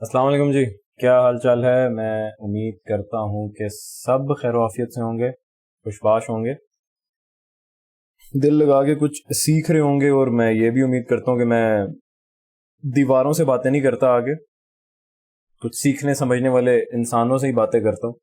अस्सलाम वालेकुम जी। क्या हाल चाल है। मैं उम्मीद करता हूँ कि सब खैर आफियत से होंगे, खुशबाश होंगे, दिल लगा के कुछ सीख रहे होंगे। और मैं ये भी उम्मीद करता हूँ कि मैं दीवारों से बातें नहीं करता, आगे कुछ सीखने समझने वाले इंसानों से ही बातें करता हूँ।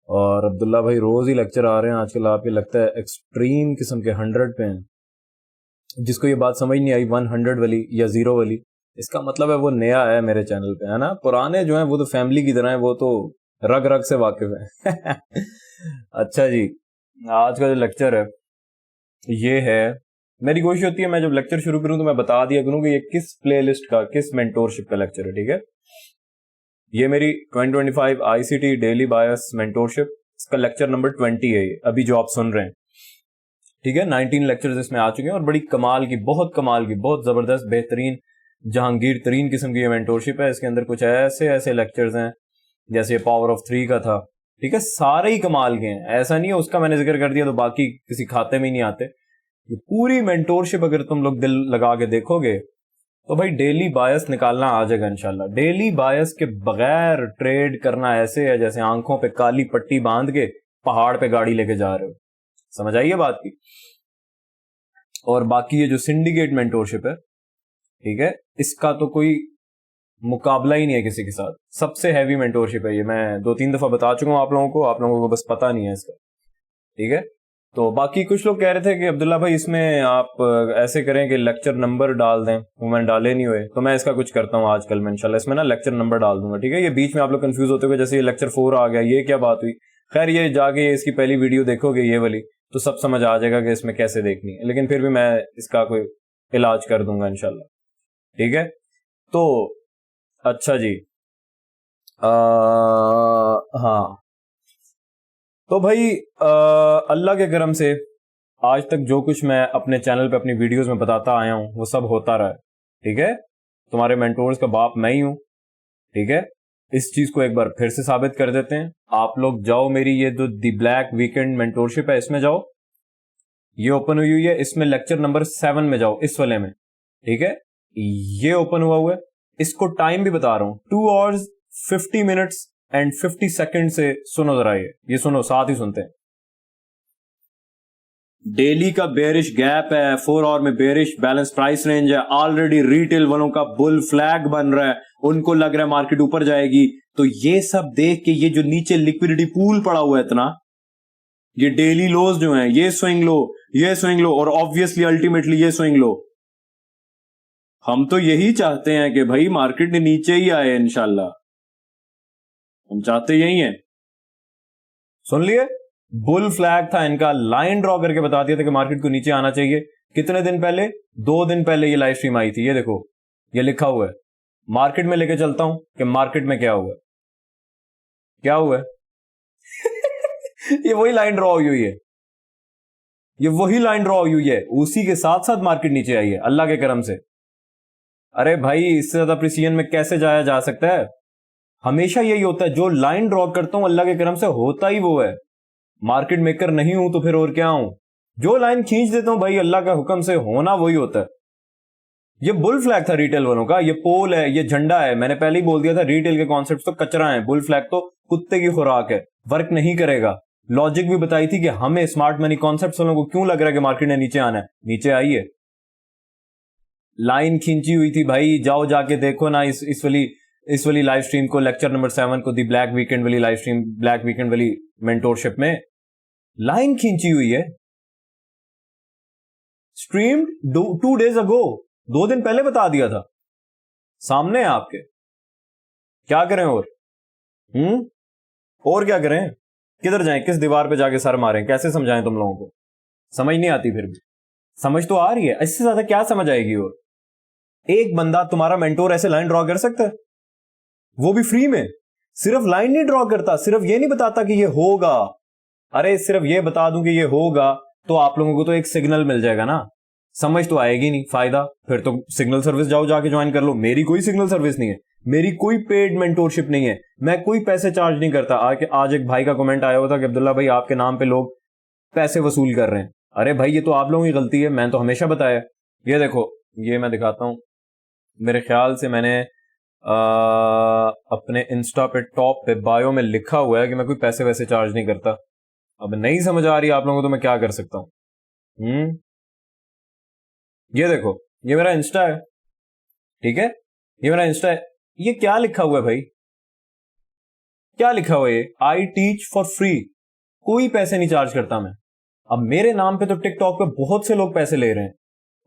और अब्दुल्ला भाई रोज ही लेक्चर आ रहे हैं आजकल, आपको लगता है एक्सट्रीम किस्म के 100 पे हैं। जिसको ये बात समझ नहीं आई 100 वाली या जीरो वाली, इसका मतलब है वो नया है मेरे चैनल पे, है ना। पुराने जो है वो तो फैमिली की तरह है, वो तो रग रग से वाकिफ है। अच्छा जी, आज का जो लेक्चर है ये है, मेरी कोशिश होती है मैं जब लेक्चर शुरू करूं तो मैं बता दिया करूं कि ये किस प्लेलिस्ट का, किस मेंटोरशिप का लेक्चर है। ठीक है, ये मेरी 2025 आईसीटी डेली बायस मेंटोरशिप, इसका लेक्चर नंबर 20 है ये अभी जो आप सुन रहे हैं। ठीक है, 19 लेक्चर्स इसमें आ चुके हैं और बड़ी कमाल की, बहुत कमाल की, बहुत जबरदस्त, बेहतरीन, जहांगीर तरीन किस्म की ये मेंटोरशिप है। इसके अंदर कुछ ऐसे ऐसे लेक्चर्स हैं जैसे पावर ऑफ 3 का था। ठीक है, सारे ही कमाल के हैं, ऐसा नहीं है उसका मैंने जिक्र कर दिया तो बाकी किसी खाते में ही नहीं आते। ये पूरी मेंटोरशिप अगर तुम लोग दिल लगा के देखोगे तो भाई डेली बायस निकालना आ जाएगा इंशाल्लाह। डेली बायस के बगैर ट्रेड करना ऐसे है जैसे आंखों पे काली पट्टी बांध के पहाड़ पे गाड़ी लेके जा रहे हो। समझ आइए बात की। और बाकी ये जो सिंडिकेट मेंटोरशिप है, ठीक है, इसका तो कोई मुकाबला ही नहीं है किसी के साथ। सबसे हैवी मेंटोरशिप है ये, मैं 2-3 दफा बता चुका हूं आप लोगों को बस पता नहीं है इसका। ठीक है, तो बाकी कुछ लोग कह रहे थे कि अब्दुल्ला भाई इसमें आप ऐसे करें कि लेक्चर नंबर डाल दें, वो मैंने डाले नहीं हुए, तो मैं इसका कुछ करता हूँ आजकल मैं इंशाल्लाह इसमें ना लेक्चर नंबर डाल दूंगा। ठीक है, ये बीच में आप लोग कंफ्यूज होते हुए जैसे ये लेक्चर 4 आ गया, ये क्या बात हुई। खैर ये जाके इसकी पहली वीडियो देखोगे ये वाली तो सब समझ आ जाएगा कि इसमें कैसे देखनी है, लेकिन फिर भी मैं इसका कोई इलाज कर दूंगा इंशाल्लाह। ठीक है, तो अच्छा जी, हाँ, तो भाई अल्लाह के करम से आज तक जो कुछ मैं अपने चैनल पे अपनी वीडियोस में बताता आया हूं वो सब होता रहा है। ठीक है, तुम्हारे मेंटोर्स का बाप मैं ही हूं। ठीक है, इस चीज को एक बार फिर से साबित कर देते हैं। आप लोग जाओ, मेरी ये जो दी ब्लैक वीकेंड मेंटोरशिप है इसमें जाओ, ये ओपन हुई हुई है, इसमें लेक्चर नंबर 7 में जाओ, इस वाले में। ठीक है, ये ओपन हुआ है, इसको टाइम भी बता रहा हूं, 2 hours 50 minutes एंड 50 seconds से सुनो जरा, ये सुनो, साथ ही सुनते हैं। डेली का बेरिश गैप है, 4 hour में बेरिश बैलेंस प्राइस रेंज है, ऑलरेडी रिटेल वालों का बुल फ्लैग बन रहा है, उनको लग रहा है मार्केट ऊपर जाएगी। तो ये सब देख के ये जो नीचे लिक्विडिटी पूल पड़ा हुआ है इतना, ये डेली लोज जो है, ये स्विंग लो, ये स्विंग लो, और ऑब्वियसली अल्टीमेटली ये स्विंग लो। हम तो यही चाहते हैं कि भाई मार्केट नीचे ही आए इंशाल्लाह, हम चाहते यही हैं। सुन लिए, बुल फ्लैग था इनका, लाइन ड्रॉ करके बता दिया था कि मार्केट को नीचे आना चाहिए। कितने दिन पहले? 2 दिन पहले ये लाइव स्ट्रीम आई थी, ये देखो ये लिखा हुआ है। मार्केट में लेके चलता हूं कि मार्केट में क्या हुआ है, क्या हुआ है। ये वही लाइन ड्रॉ हुई है, ये वही लाइन ड्रॉ हुई है, उसी के साथ साथ मार्केट नीचे आई है अल्लाह के करम से। अरे भाई इससे ज्यादा प्रिसीजन में कैसे जाया जा सकता है। हमेशा यही होता है, जो लाइन ड्रॉ करता हूं अल्लाह के करम से होता ही वो है। मार्केट मेकर नहीं हूं तो फिर और क्या हूं। जो लाइन खींच देता हूं भाई अल्लाह का हुक्म से होना वही होता है। ये बुल फ्लैग था रिटेल वालों का, ये पोल है, ये झंडा है। मैंने पहले ही बोल दिया था रिटेल के कॉन्सेप्ट तो कचरा है, बुल फ्लैग तो कुत्ते की खुराक है, वर्क नहीं करेगा। लॉजिक भी बताई थी कि हमें स्मार्ट मनी कॉन्सेप्ट वालों को क्यों लग रहा है कि मार्केट ने नीचे आना है, नीचे आइए। लाइन खींची हुई थी भाई, जाओ जाके देखो ना इस वाली लाइव स्ट्रीम को, लेक्चर नंबर 7 को, दी ब्लैक वीकेंड वाली लाइव स्ट्रीम, ब्लैक वीकेंड वाली मेंटोरशिप में लाइन खींची हुई है। स्ट्रीम 2 days अगो, 2 दिन पहले बता दिया था, सामने है आपके। क्या करें हम्म और क्या करें, किधर जाएं, किस दीवार पे जाके सर मारें, कैसे समझाएं तुम लोगों को। समझ नहीं आती, फिर भी समझ तो आ रही है, इससे ज्यादा क्या समझ आएगी। और एक बंदा तुम्हारा मेंटोर ऐसे लाइन ड्रॉ कर सकता है, वो भी फ्री में। सिर्फ लाइन नहीं ड्रॉ करता, सिर्फ ये नहीं बताता कि ये होगा, अरे सिर्फ ये बता दूं कि ये होगा तो आप लोगों को तो एक सिग्नल मिल जाएगा ना, समझ तो आएगी नहीं, फायदा फिर तो सिग्नल सर्विस जाओ जाके ज्वाइन कर लो। मेरी कोई सिग्नल सर्विस नहीं है, मेरी कोई पेड मेंटोरशिप नहीं है, मैं कोई पैसे चार्ज नहीं करता। आज एक भाई का कमेंट आया हुआ था कि अब्दुल्ला भाई आपके नाम पे लोग पैसे वसूल कर रहे हैं। अरे भाई ये तो आप लोगों की गलती है, मैं तो हमेशा बताया। ये देखो, ये मैं दिखाता हूं, मेरे ख्याल से मैंने अपने इंस्टा पे टॉप पे बायो में लिखा हुआ है कि मैं कोई पैसे वैसे चार्ज नहीं करता। अब नहीं समझ आ रही आप लोगों को तो मैं क्या कर सकता हूं। ये देखो, ये मेरा इंस्टा है, ठीक है, ये मेरा इंस्टा है। ये क्या लिखा हुआ है भाई, क्या लिखा हुआ है ये? आई टीच फॉर फ्री, कोई पैसे नहीं चार्ज करता मैं। अब मेरे नाम पे तो टिकटॉक पे बहुत से लोग पैसे ले रहे हैं,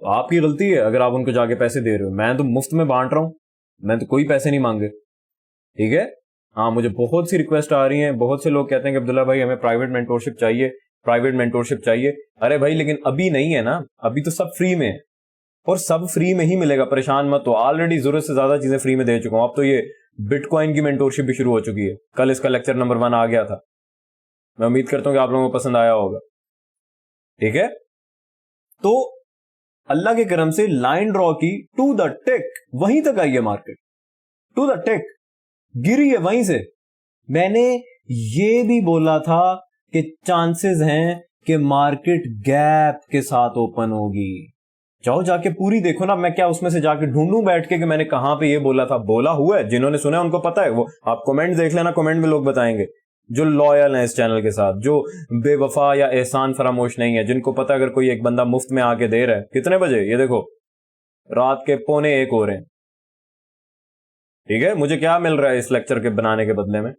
तो आपकी गलती है अगर आप उनको जाके पैसे दे रहे हो। मैं तो मुफ्त में बांट रहा हूं, मैं तो कोई पैसे नहीं मांगे, ठीक है। हाँ, मुझे बहुत सी रिक्वेस्ट आ रही हैं, बहुत से लोग कहते हैं कि अब्दुल्ला भाई हमें प्राइवेट मेंटोरशिप चाहिए, प्राइवेट मेंटोरशिप चाहिए। अरे भाई लेकिन अभी नहीं है ना, अभी तो सब फ्री में है, और सब फ्री में ही मिलेगा, परेशान मत हो। ऑलरेडी जरूरत से ज्यादा चीजें फ्री में दे चुका हूं। अब तो ये बिटकॉइन की मेंटोरशिप भी शुरू हो चुकी है, कल इसका लेक्चर नंबर 1 आ गया था। मैं उम्मीद करता हूं कि आप लोगों को पसंद आया होगा, ठीक है। तो अल्लाह के करम से लाइन ड्रॉ की टू द टिक, वहीं तक आई है मार्केट, टू द टिक गिरी है वहीं से। मैंने ये भी बोला था कि चांसेस हैं कि मार्केट गैप के साथ ओपन होगी। जाओ जाके पूरी देखो ना, मैं क्या उसमें से जाके ढूंढूं बैठ के कि मैंने कहां पे ये बोला था। बोला हुआ है, जिन्होंने सुना है उनको पता है। वो आप कमेंट देख लेना, कमेंट में लोग बताएंगे जो लॉयल हैं इस चैनल के साथ, जो बेवफा या एहसान फरामोश नहीं है, जिनको पता अगर कोई एक बंदा मुफ्त में आके दे रहा है। कितने बजे? ये देखो, रात के 1:45 हो रहे हैं, ठीक है। मुझे क्या मिल रहा है इस लेक्चर के बनाने के बदले में?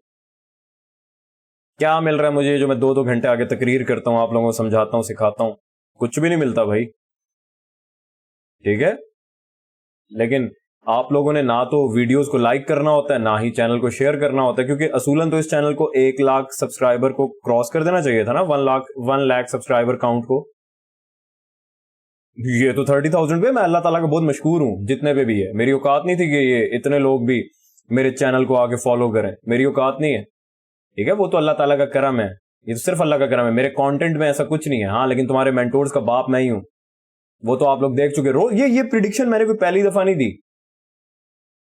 क्या मिल रहा है मुझे जो मैं 2-2 घंटे आगे तकरीर करता हूं, आप लोगों को समझाता हूं, सिखाता हूं? कुछ भी नहीं मिलता भाई, ठीक है। लेकिन आप लोगों ने ना तो वीडियोस को लाइक करना होता है, ना ही चैनल को शेयर करना होता है, क्योंकि असूलन तो इस चैनल को 1 लाख सब्सक्राइबर को क्रॉस कर देना चाहिए था ना, 1 लाख सब्सक्राइबर काउंट को। ये तो 30,000 पे मैं अल्लाह ताला का बहुत मशहूर हूं, जितने पे भी है। मेरी औकात नहीं थी कि ये इतने लोग भी मेरे चैनल को आके फॉलो करें, मेरी औकात नहीं है, ठीक है। वो तो अल्लाह ताला का करम है, ये तो सिर्फ अल्लाह का करम है। मेरे कंटेंट में ऐसा कुछ नहीं है। हाँ, लेकिन तुम्हारे मेंटोर्स का बाप मैं ही हूं, वो तो आप लोग देख चुके। रोज ये प्रिडिक्शन मैंने कोई पहली दफा नहीं दी,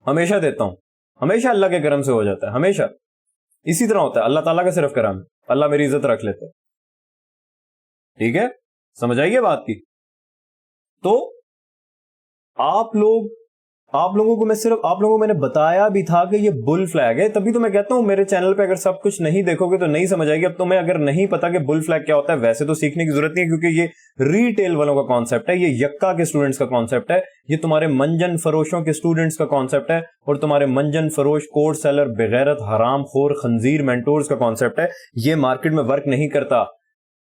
हमेशा देता हूं, हमेशा अल्लाह के करम से हो जाता है, हमेशा इसी तरह होता है। अल्लाह ताला का सिर्फ करम है, अल्लाह मेरी इज्जत रख लेता है, ठीक है। समझ आइए बात की। तो आप लोगों को मैं सिर्फ आप लोगों को मैंने बताया भी था कि ये बुल फ्लैग है, तभी तो मैं कहता हूं मेरे चैनल पे अगर सब कुछ नहीं देखोगे तो नहीं समझ आएगी। अब तुम्हें अगर नहीं पता कि बुल फ्लैग क्या होता है, वैसे तो सीखने की जरूरत नहीं है, क्योंकि ये रिटेल वालों का कॉन्सेप्ट है, ये यक्का के स्टूडेंट्स का कॉन्सेप्ट है, ये तुम्हारे मंजन फरोशों के स्टूडेंट्स का कॉन्सेप्ट है, और तुम्हारे मंजन फरोश, कोर्स सेलर, बेगैरत, हराम खोर, खंजीर मेंटोर्स का कॉन्सेप्ट है। ये मार्केट में वर्क नहीं करता।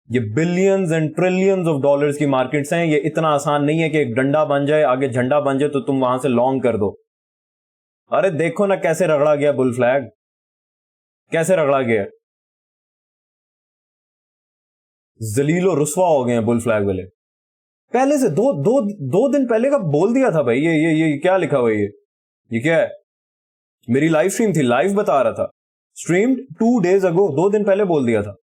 ये billions and trillions of dollars की मार्केट्स हैं। ये इतना आसान नहीं है कि एक डंडा बन जाए, आगे झंडा बन जाए तो तुम वहां से लॉन्ग कर दो। अरे देखो ना कैसे रगड़ा गया बुल फ्लैग, कैसे रगड़ा गया, जलीलो रुस्वा हो गए हैं बुल फ्लैग वाले। पहले से दो दिन पहले का बोल दिया था भाई। ये क्या लिखा हुआ है? ये क्या है? मेरी लाइव स्ट्रीम थी, लाइव बता रहा था, स्ट्रीम्ड 2 डेज अगो, 2 दिन पहले बोल दिया था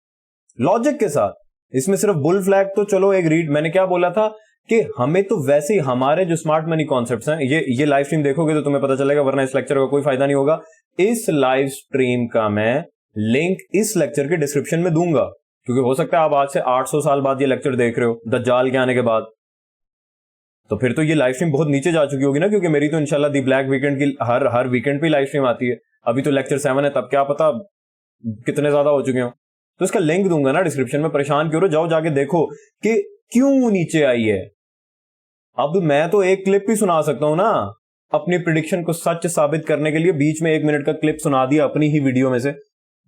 लॉजिक के साथ। इसमें सिर्फ बुल फ्लैग तो चलो एक रीड, मैंने क्या बोला था कि हमें तो वैसे ही हमारे जो स्मार्ट मनी कॉन्सेप्ट्स हैं, ये लाइव स्ट्रीम देखोगे तो तुम्हें पता चलेगा, वरना इस लेक्चर का कोई फायदा नहीं होगा। इस लाइव स्ट्रीम का मैं लिंक इस लेक्चर के डिस्क्रिप्शन में दूंगा, क्योंकि हो सकता है आप आज से 800 साल बाद ये लेक्चर देख रहे हो, दज्जाल के आने के बाद, तो फिर तो ये लाइव स्ट्रीम बहुत नीचे जा चुकी होगी ना, क्योंकि मेरी तो इंशाल्लाह दी ब्लैक वीकेंड की हर वीकेंड पे लाइव स्ट्रीम आती है। अभी तो लेक्चर 7 है, तब क्या पता कितने ज्यादा हो चुके हो। तो इसका लिंक दूंगा ना डिस्क्रिप्शन में, परेशान क्यों हो, जाओ जाके देखो कि क्यों नीचे आई है। अब मैं तो एक क्लिप ही सुना सकता हूं ना अपनी प्रिडिक्शन को सच साबित करने के लिए। बीच में 1 मिनट का क्लिप सुना दिया अपनी ही वीडियो में से।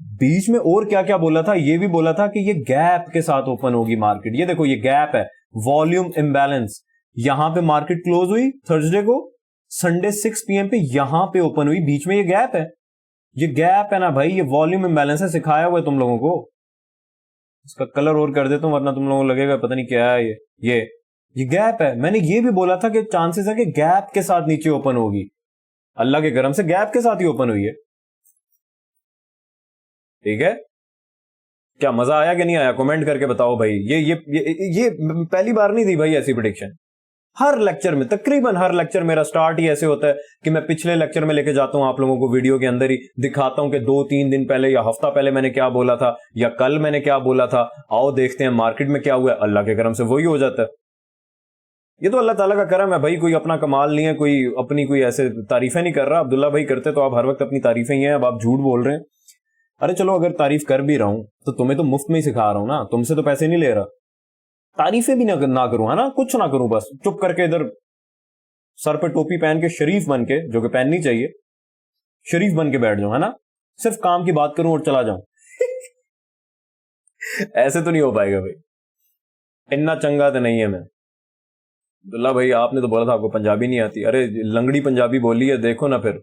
बीच में और क्या क्या बोला था? ये भी बोला था कि ये गैप के साथ ओपन होगी मार्केट। ये देखो, ये गैप है, वॉल्यूम इम्बैलेंस। यहां पे मार्केट क्लोज हुई थर्सडे को, संडे 6 PM पे यहां पे ओपन हुई, बीच में ये गैप है। ये गैप है ना भाई, ये वॉल्यूम इम्बैलेंस है, सिखाया हुआ है तुम लोगों को। इसका कलर और कर देता हूं, वरना तुम लोगों को लगेगा पता नहीं क्या है ये गैप है। मैंने ये भी बोला था कि चांसेस है कि गैप के साथ नीचे ओपन होगी। अल्लाह के करम से गैप के साथ ही ओपन हुई है, ठीक है। क्या मजा आया कि नहीं आया? कमेंट करके बताओ भाई। ये पहली बार नहीं थी भाई ऐसी प्रेडिक्शन। हर लेक्चर में, तकरीबन हर लेक्चर मेरा स्टार्ट ही ऐसे होता है कि मैं पिछले लेक्चर में लेके जाता हूं आप लोगों को, वीडियो के अंदर ही दिखाता हूं कि 2-3 दिन पहले या हफ्ता पहले मैंने क्या बोला था, या कल मैंने क्या बोला था। आओ देखते हैं मार्केट में क्या हुआ है। अल्लाह के करम से वही हो जाता है। ये तो अल्लाह ताला का करम है भाई, कोई अपना कमाल नहीं है, कोई अपनी कोई ऐसे तारीफें नहीं कर रहा। अब्दुल्ला भाई करते तो आप हर वक्त अपनी तारीफें ही हैं, अब आप झूठ बोल रहे हैं। अरे चलो अगर तारीफ कर भी रहा हूं तो तुम्हें तो मुफ्त में ही सिखा रहा हूं ना, तुमसे तो पैसे नहीं ले रहा। तारीफें भी ना करूं, है ना, कुछ ना करूं, बस चुप करके इधर सर पे टोपी पहन के शरीफ बन के, जो कि पहननी चाहिए, शरीफ बन के बैठ जाऊं, है ना, सिर्फ काम की बात करूं और चला जाऊं। ऐसे तो नहीं हो पाएगा भाई, इतना चंगा तो नहीं है मैं। अब्दुल्ला भाई आपने तो बोला था आपको पंजाबी नहीं आती, अरे लंगड़ी पंजाबी बोली है, देखो ना फिर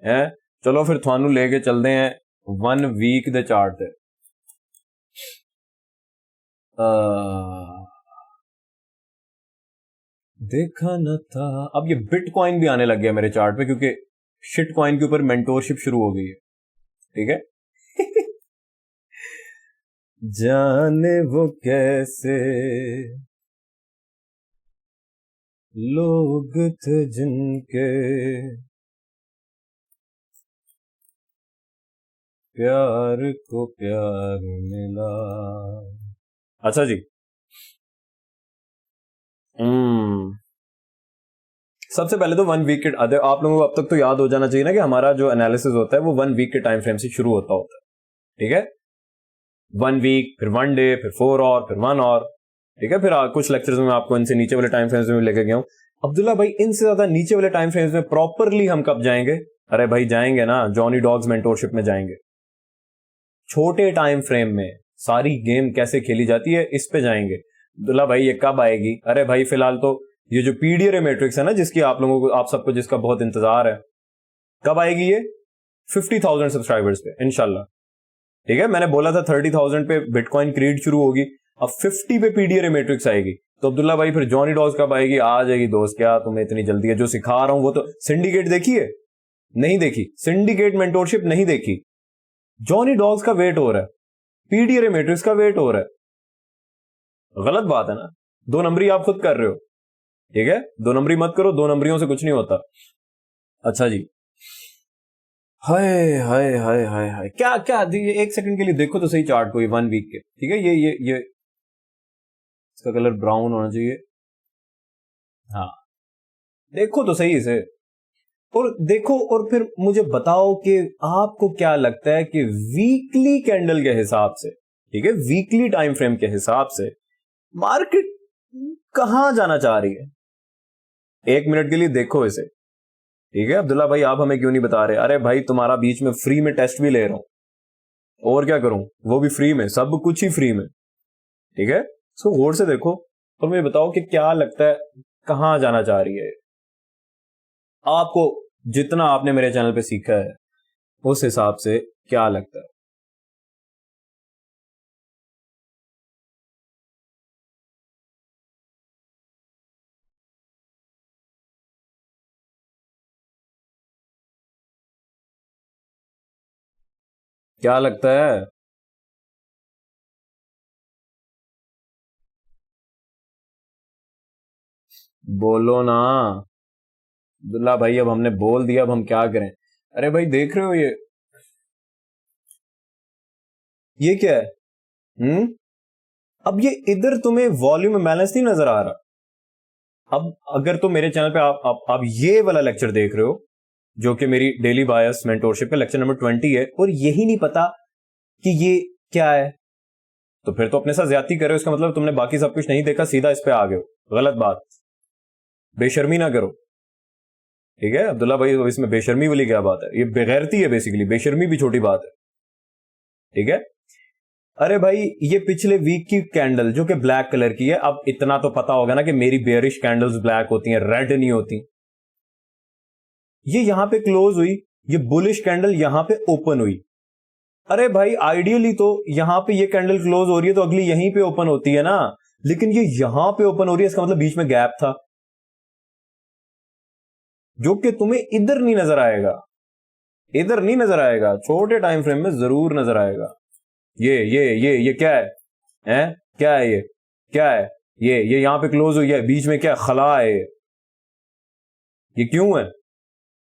है। चलो फिर थानू लेके चलते हैं 1 वीक दे चार्ट ते। देखा न था, अब ये बिटकॉइन भी आने लग गया मेरे चार्ट पे, क्योंकि शिट कॉइन के ऊपर मेंटोरशिप शुरू हो गई है, ठीक है। जाने वो कैसे लोग थे जिनके प्यार को प्यार मिला। अच्छा जी, सबसे पहले तो 1 वीक के, आप लोगों को अब तक तो याद हो जाना चाहिए ना कि हमारा जो एनालिसिस होता है वो 1 वीक के टाइम फ्रेम से शुरू होता है, ठीक है। 1 वीक, फिर 1 डे, फिर 4 और फिर 1 और, ठीक है। फिर कुछ लेक्चर्स में आपको इनसे नीचे वाले टाइम फ्रेम्स में लेके गया हूं। अब्दुल्ला भाई इनसे ज्यादा नीचे वाले टाइम फ्रेम्स में प्रॉपरली हम कब जाएंगे? अरे भाई जाएंगे ना, जॉनी डॉग्स मेंटोरशिप में जाएंगे। छोटे टाइम फ्रेम में सारी गेम कैसे खेली जाती है इस पे जाएंगे। अब्दुल्ला भाई ये कब आएगी? अरे भाई फिलहाल तो ये जो पीडीआर मैट्रिक्स है ना, जिसकी आप लोगों को, आप सबको जिसका बहुत इंतजार है, कब आएगी ये? 50,000 सब्सक्राइबर्स पे इंशाल्लाह, ठीक है। मैंने बोला था 30,000 पे बिटकॉइन क्रीड शुरू होगी, अब 50 पे पीडीआर मैट्रिक्स आएगी। तो अब्दुल्ला भाई फिर जॉनी डॉग्स कब आएगी? आ जाएगी दोस्त, क्या तुम्हें इतनी जल्दी है? जो सिखा रहा हूं वो तो, सिंडिकेट देखी है? नहीं देखी, सिंडिकेट मेंटोरशिप नहीं देखी। जॉनी डॉग्स का वेट हो रहा है, पीडीआर मैट्रिक्स का वेट हो रहा है। गलत बात है ना, 2 नंबरी आप खुद कर रहे हो, ठीक है। 2 नंबरी मत करो, 2 नंबरियों से कुछ नहीं होता। अच्छा जी, हाय हाय हाय हाय हाय, क्या क्या, एक सेकंड के लिए देखो तो सही चार्ट को, ये 1 वीक के, ठीक है। ये इसका कलर ब्राउन होना चाहिए, हाँ देखो तो सही इसे, और देखो और फिर मुझे बताओ कि आपको क्या लगता है कि वीकली कैंडल के हिसाब से, ठीक है, वीकली टाइम फ्रेम के हिसाब से मार्केट कहां जाना चाह रही है? 1 मिनट के लिए देखो इसे, ठीक है। अब्दुल्ला भाई आप हमें क्यों नहीं बता रहे? अरे भाई तुम्हारा बीच में फ्री में टेस्ट भी ले रहा हूं, और क्या करूं, वो भी फ्री में, सब कुछ ही फ्री में, ठीक है। सो गौर से देखो और मुझे बताओ कि क्या लगता है कहां जाना चाह रही है। आपको जितना आपने मेरे चैनल पे सीखा है उस हिसाब से क्या लगता है? क्या लगता है? बोलो ना अब्दुल्ला भाई, अब हमने बोल दिया, अब हम क्या करें? अरे भाई देख रहे हो ये क्या है? अब ये इधर तुम्हें वॉल्यूम इम्बैलेंस नहीं नजर आ रहा? अब अगर तो मेरे चैनल पे आप ये वाला लेक्चर देख रहे हो, जो कि मेरी डेली बायस मेंटोरशिप का लेक्चर नंबर 20 है, और यही नहीं पता कि ये क्या है, तो फिर तो अपने साथ ज्यादती कर रहे हो। इसका मतलब तुमने बाकी सब कुछ नहीं देखा, सीधा इस पे आ गए हो। गलत बात, बेशर्मी ना करो, ठीक है। अब्दुल्ला भाई इसमें बेशर्मी वाली क्या बात है? ये बेगैरती है बेसिकली, बेशर्मी भी छोटी बात है, ठीक है। अरे भाई ये पिछले वीक की कैंडल जो कि ब्लैक कलर की है, अब इतना तो पता होगा ना कि मेरी बेयरिश कैंडल्स ब्लैक होती हैं, रेड नहीं होती। ये यहां पे क्लोज हुई, ये बुलिश कैंडल यहां पे ओपन हुई। अरे भाई आइडियली तो यहां पे ये कैंडल क्लोज हो रही है तो अगली यहीं पे ओपन होती है ना, लेकिन ये यहां पे ओपन हो रही है, इसका मतलब बीच में गैप था, जो कि तुम्हें इधर नहीं नजर आएगा, इधर नहीं नजर आएगा, छोटे टाइम फ्रेम में जरूर नजर आएगा। ये क्या है? हैं? क्या है ये? क्या है ये यहां पे क्लोज हुई है, बीच में क्या खला है ये क्यों है?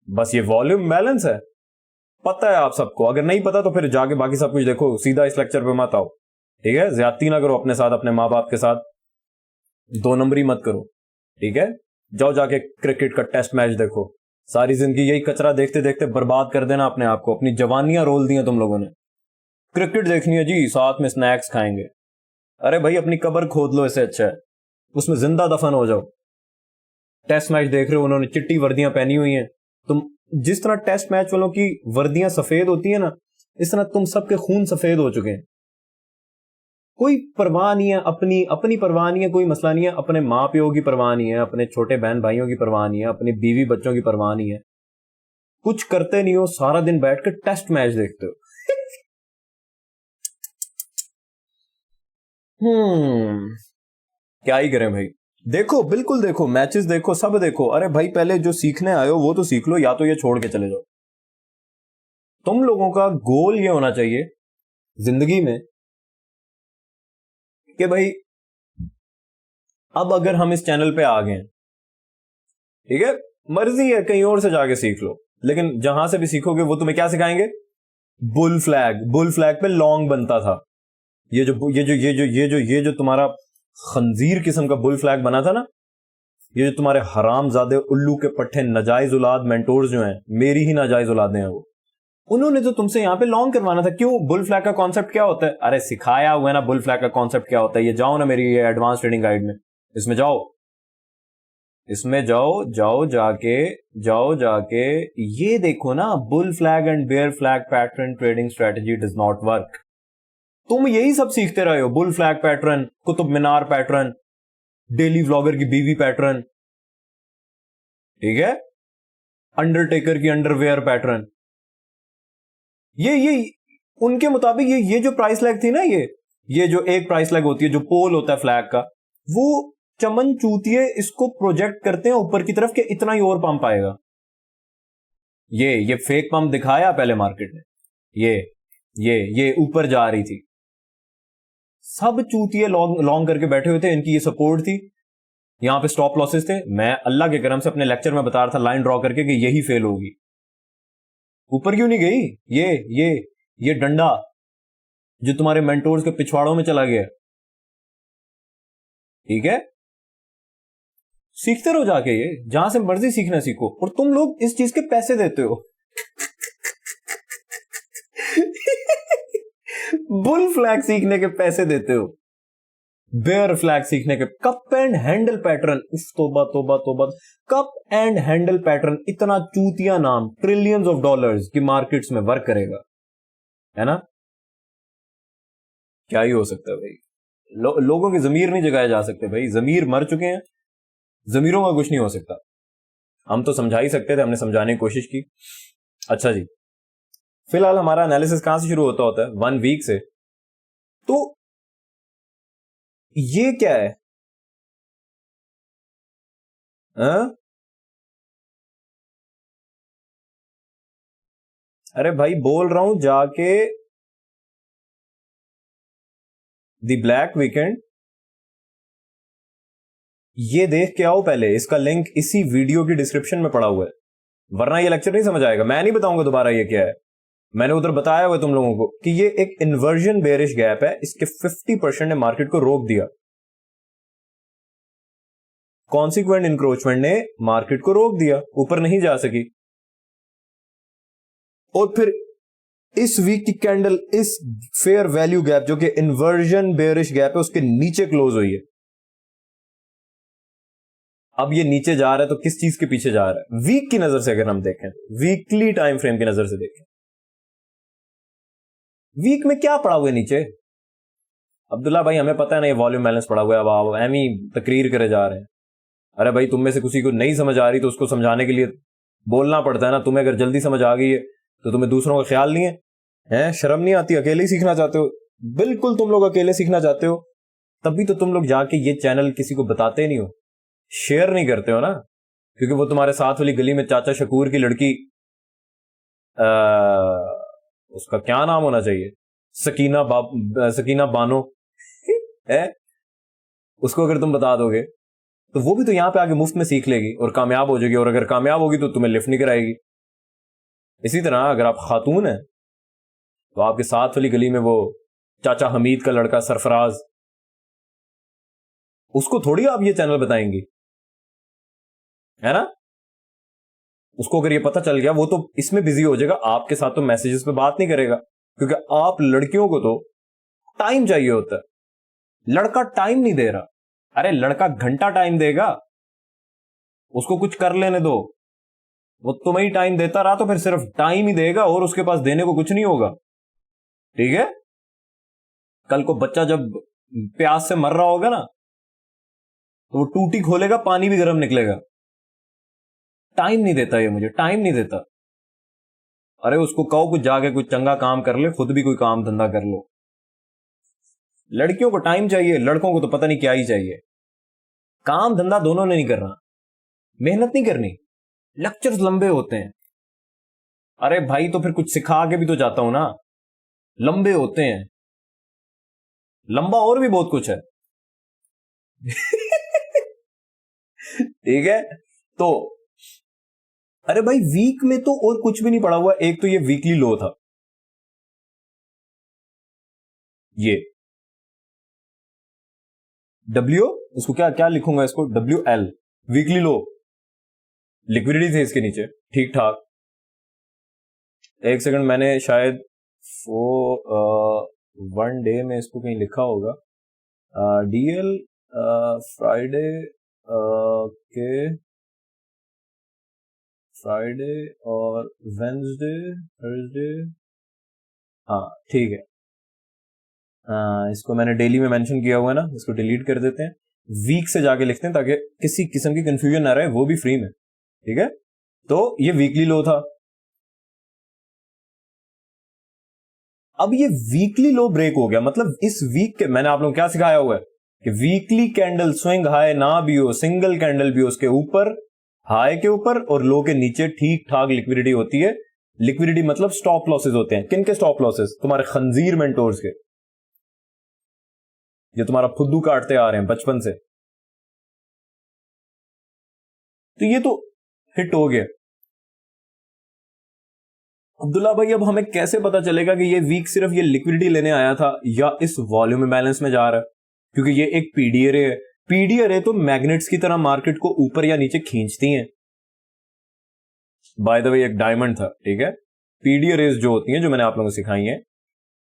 बस ये वॉल्यूम बैलेंस है, पता है आप सबको। अगर नहीं पता तो फिर जाके बाकी सब कुछ देखो, सीधा इस लेक्चर पे मत आओ, ठीक है। ज्यादती ना करो अपने साथ, अपने माँ बाप के साथ 2 नंबरी मत करो, ठीक है, जाओ जाके क्रिकेट का टेस्ट मैच देखो। सारी जिंदगी यही कचरा देखते देखते बर्बाद कर देना अपने आप को, अपनी जवानियां रोल दी हैं तुम लोगों ने। क्रिकेट देखनी है जी, साथ में स्नैक्स खाएंगे। अरे भाई अपनी कब्र खोद लो, इससे अच्छा है उसमें जिंदा दफन हो जाओ। टेस्ट मैच देख रहे हो, उन्होंने चिट्टी वर्दियां पहनी हुई हैं। तुम जिस तरह टेस्ट मैच वालों की वर्दियां सफेद होती है ना, इस तरह तुम सबके खून सफेद हो चुके हैं। कोई परवाह नहीं है, अपनी अपनी परवाह नहीं है, कोई मसला नहीं है, अपने माँ प्यो की परवाह नहीं है, अपने छोटे बहन भाइयों की परवाह नहीं है, अपनी बीवी बच्चों की परवाह नहीं है, कुछ करते नहीं हो, सारा दिन बैठ कर टेस्ट मैच देखते हो। क्या ही करें भाई। देखो, बिल्कुल देखो, मैचेस देखो, सब देखो। अरे भाई पहले जो सीखने आए हो वो तो सीख लो, या तो ये छोड़ के चले जाओ। तुम लोगों का गोल ये होना चाहिए जिंदगी में कि भाई अब अगर हम इस चैनल पे आ गए, ठीक है, मर्जी है कहीं और से जाके सीख लो, लेकिन जहां से भी सीखोगे वो तुम्हें क्या सिखाएंगे? Bull flag. बुल फ्लैग पे लॉन्ग बनता था। ये जो तुम्हारा खंजीर किस्म का बुल फ्लैग बना था ना, ये जो तुम्हारे हरामजादे उल्लू के पट्टे नाजायज औलाद मेंटोर्स जो हैं, मेरी ही नाजायज औलादे हैं वो, उन्होंने तो तुमसे यहां पे लॉन्ग करवाना था। क्यों? बुल फ्लैग का कॉन्सेप्ट क्या होता है? अरे सिखाया हुआ है ना बुल फ्लैग का कॉन्सेप्ट क्या होता है। ये जाओ ना मेरी ये एडवांस ट्रेडिंग गाइड में, इसमें जाओ, इसमें जाओ जाके ये देखो ना, bull flag and bear flag pattern trading strategy does not work. तुम यही सब सीखते रहे हो, bull flag pattern, Qutub Minar pattern, daily vlogger की बीवी पैटर्न, ठीक है, अंडरटेकर की अंडरवेयर पैटर्न। ये उनके मुताबिक ये जो प्राइस लैग थी ना, ये जो एक प्राइस लैग होती है, जो पोल होता है फ्लैग का, वो चमन चूतिए इसको प्रोजेक्ट करते हैं ऊपर की तरफ कि इतना ही और पंप आएगा। ये फेक पंप दिखाया पहले मार्केट ने, ये ऊपर जा रही थी। सब चूतिए लॉन्ग करके बैठे हुए थे, इनकी ये सपोर्ट थी, यहां पे स्टॉप लॉसेस थे। मैं अल्लाह के करम से अपने लेक्चर में बता रहा था लाइन ड्रॉ करके कि यही फेल होगी। ऊपर क्यों नहीं गई? ये डंडा जो तुम्हारे मेंटोर्स के पिछवाड़ों में चला गया, ठीक है, सीखते रहो जाके, ये जहां से मर्जी सीखना सीखो। और तुम लोग इस चीज के पैसे देते हो। बुल फ्लैग सीखने के पैसे देते हो, बेयर फ्लैग सीखने के, कप एंड हैंडल पैटर्न, उफ तोबा तोबा तोबा, कप एंड हैंडल पैटर्न, इतना चूतिया नाम, ट्रिलियंस ऑफ डॉलर्स की मार्केट्स में वर्क करेगा, है ना? क्या ही हो सकता है भाई। लोगों के जमीर नहीं जगाए जा सकते भाई, जमीर मर चुके हैं, जमीरों का कुछ नहीं हो सकता। हम तो समझा ही सकते थे, हमने समझाने की कोशिश की। अच्छा जी, फिलहाल हमारा एनालिसिस कहां से शुरू होता है? 1 वीक से। तो ये क्या है? अरे भाई बोल रहा हूं जाके द ब्लैक वीकेंड ये देख के आओ पहले, इसका लिंक इसी वीडियो की डिस्क्रिप्शन में पड़ा हुआ है, वरना ये लेक्चर नहीं समझ आएगा। मैं नहीं बताऊंगा दोबारा ये क्या है। मैंने उधर बताया हुआ तुम लोगों को कि ये एक इन्वर्जन बेरिश गैप है, इसके 50% ने मार्केट को रोक दिया। कॉन्सिक्वेंट इंक्रोचमेंट ने मार्केट को रोक दिया, ऊपर नहीं जा सकी। और फिर इस वीक की कैंडल इस फेयर वैल्यू गैप जो कि इन्वर्जन बेरिश गैप है, उसके नीचे क्लोज हुई है। अब ये नीचे जा रहा है तो किस चीज के पीछे जा रहा है? वीक की नजर से अगर हम देखें, वीकली टाइम फ्रेम की नजर से देखें, वीक में क्या पड़ा हुआ है नीचे? अब्दुल्ला भाई हमें पता है ना ये वॉल्यूम बैलेंस पड़ा हुआ है, अब आप एम ही तकरीर करे जा रहे हैं। अरे भाई तुम में से किसी को नहीं समझ आ रही तो उसको समझाने के लिए बोलना पड़ता है ना। तुम्हें अगर जल्दी समझ आ गई है तो तुम्हें दूसरों का ख्याल नहीं है, हैं? शर्म नहीं आती? अकेले ही सीखना चाहते हो? बिल्कुल तुम लोग अकेले सीखना चाहते हो, तभी तो तुम लोग जाके ये चैनल किसी को बताते नहीं हो, शेयर नहीं करते हो ना, क्योंकि वो तुम्हारे साथ वाली गली में चाचा शकूर की लड़की, उसका क्या नाम होना चाहिए, सकीना बानो है, उसको अगर तुम बता दोगे तो वो भी तो यहां पे आके मुफ्त में सीख लेगी और कामयाब हो जाएगी। और अगर कामयाब होगी तो तुम्हें लिफ्ट नहीं कराएगी। इसी तरह अगर आप खातून हैं तो आपके साथ वाली गली में वो चाचा हमीद का लड़का सरफराज, उसको थोड़ी आप ये चैनल बताएंगी। है ना। उसको अगर ये पता चल गया, वो तो इसमें बिजी हो जाएगा, आपके साथ तो मैसेजेस पे बात नहीं करेगा, क्योंकि आप लड़कियों को तो टाइम चाहिए होता है, लड़का टाइम नहीं दे रहा। अरे लड़का घंटा टाइम देगा, उसको कुछ कर लेने दो, वो तुम्हें ही टाइम देता रहा तो फिर सिर्फ टाइम ही देगा और उसके पास देने को कुछ नहीं होगा, ठीक है। कल को बच्चा जब प्यास से मर रहा होगा ना, तो वो टूटी खोलेगा, पानी भी गर्म निकलेगा। टाइम नहीं देता ये, मुझे टाइम नहीं देता। अरे उसको कहो कुछ जाके कुछ चंगा काम कर ले, खुद भी कोई काम धंधा कर लो। लड़कियों को टाइम चाहिए, लड़कों को तो पता नहीं क्या ही चाहिए। काम धंधा दोनों ने नहीं करना, मेहनत नहीं करनी, लेक्चर्स लंबे होते हैं। अरे भाई तो फिर कुछ सिखा के भी तो जाता हूं ना, लंबे होते हैं, लंबा और भी बहुत कुछ है। ठीक है। तो अरे भाई वीक में तो और कुछ भी नहीं पड़ा हुआ। एक तो ये वीकली लो था, ये डब्ल्यू, इसको क्या क्या लिखूंगा, इसको WL, वीकली लो। लिक्विडिटी थे इसके नीचे, ठीक ठाक। एक सेकंड, मैंने शायद वो वन डे में इसको कहीं लिखा होगा, DL फ्राइडे के, फ्राइडे और वेंसडे, थर्सडे, हाँ ठीक है। इसको मैंने डेली में मेंशन किया हुआ है ना, इसको डिलीट कर देते हैं, वीक से जाके लिखते हैं ताकि किसी किस्म की कंफ्यूजन ना रहे, वो भी फ्री में, ठीक है। तो ये वीकली लो था। अब ये वीकली लो ब्रेक हो गया, मतलब इस वीक के मैंने आप लोगों को क्या सिखाया हुआ है कि वीकली कैंडल स्विंग हाई ना भी हो, सिंगल कैंडल भी हो, उसके ऊपर, हाई के ऊपर और लो के नीचे ठीक ठाक लिक्विडिटी होती है। लिक्विडिटी मतलब स्टॉप लॉसेस होते हैं। किन के स्टॉप लॉसेस? तुम्हारे खंजीर मेंटोर्स के, जो तुम्हारा फुद्दू काटते आ रहे हैं बचपन से। तो ये तो हिट हो गया। अब्दुल्ला भाई अब हमें कैसे पता चलेगा कि ये वीक सिर्फ ये लिक्विडिटी लेने आया था या इस वॉल्यूम बैलेंस में जा रहा है? क्योंकि ये एक पीडीआरए है। पीडीआरए तो मैग्नेट्स की तरह मार्केट को ऊपर या नीचे खींचती हैं। बाय द वे एक डायमंड था, ठीक है। पीडीआरएस जो होती हैं, जो मैंने आप लोगों को सिखाई हैं,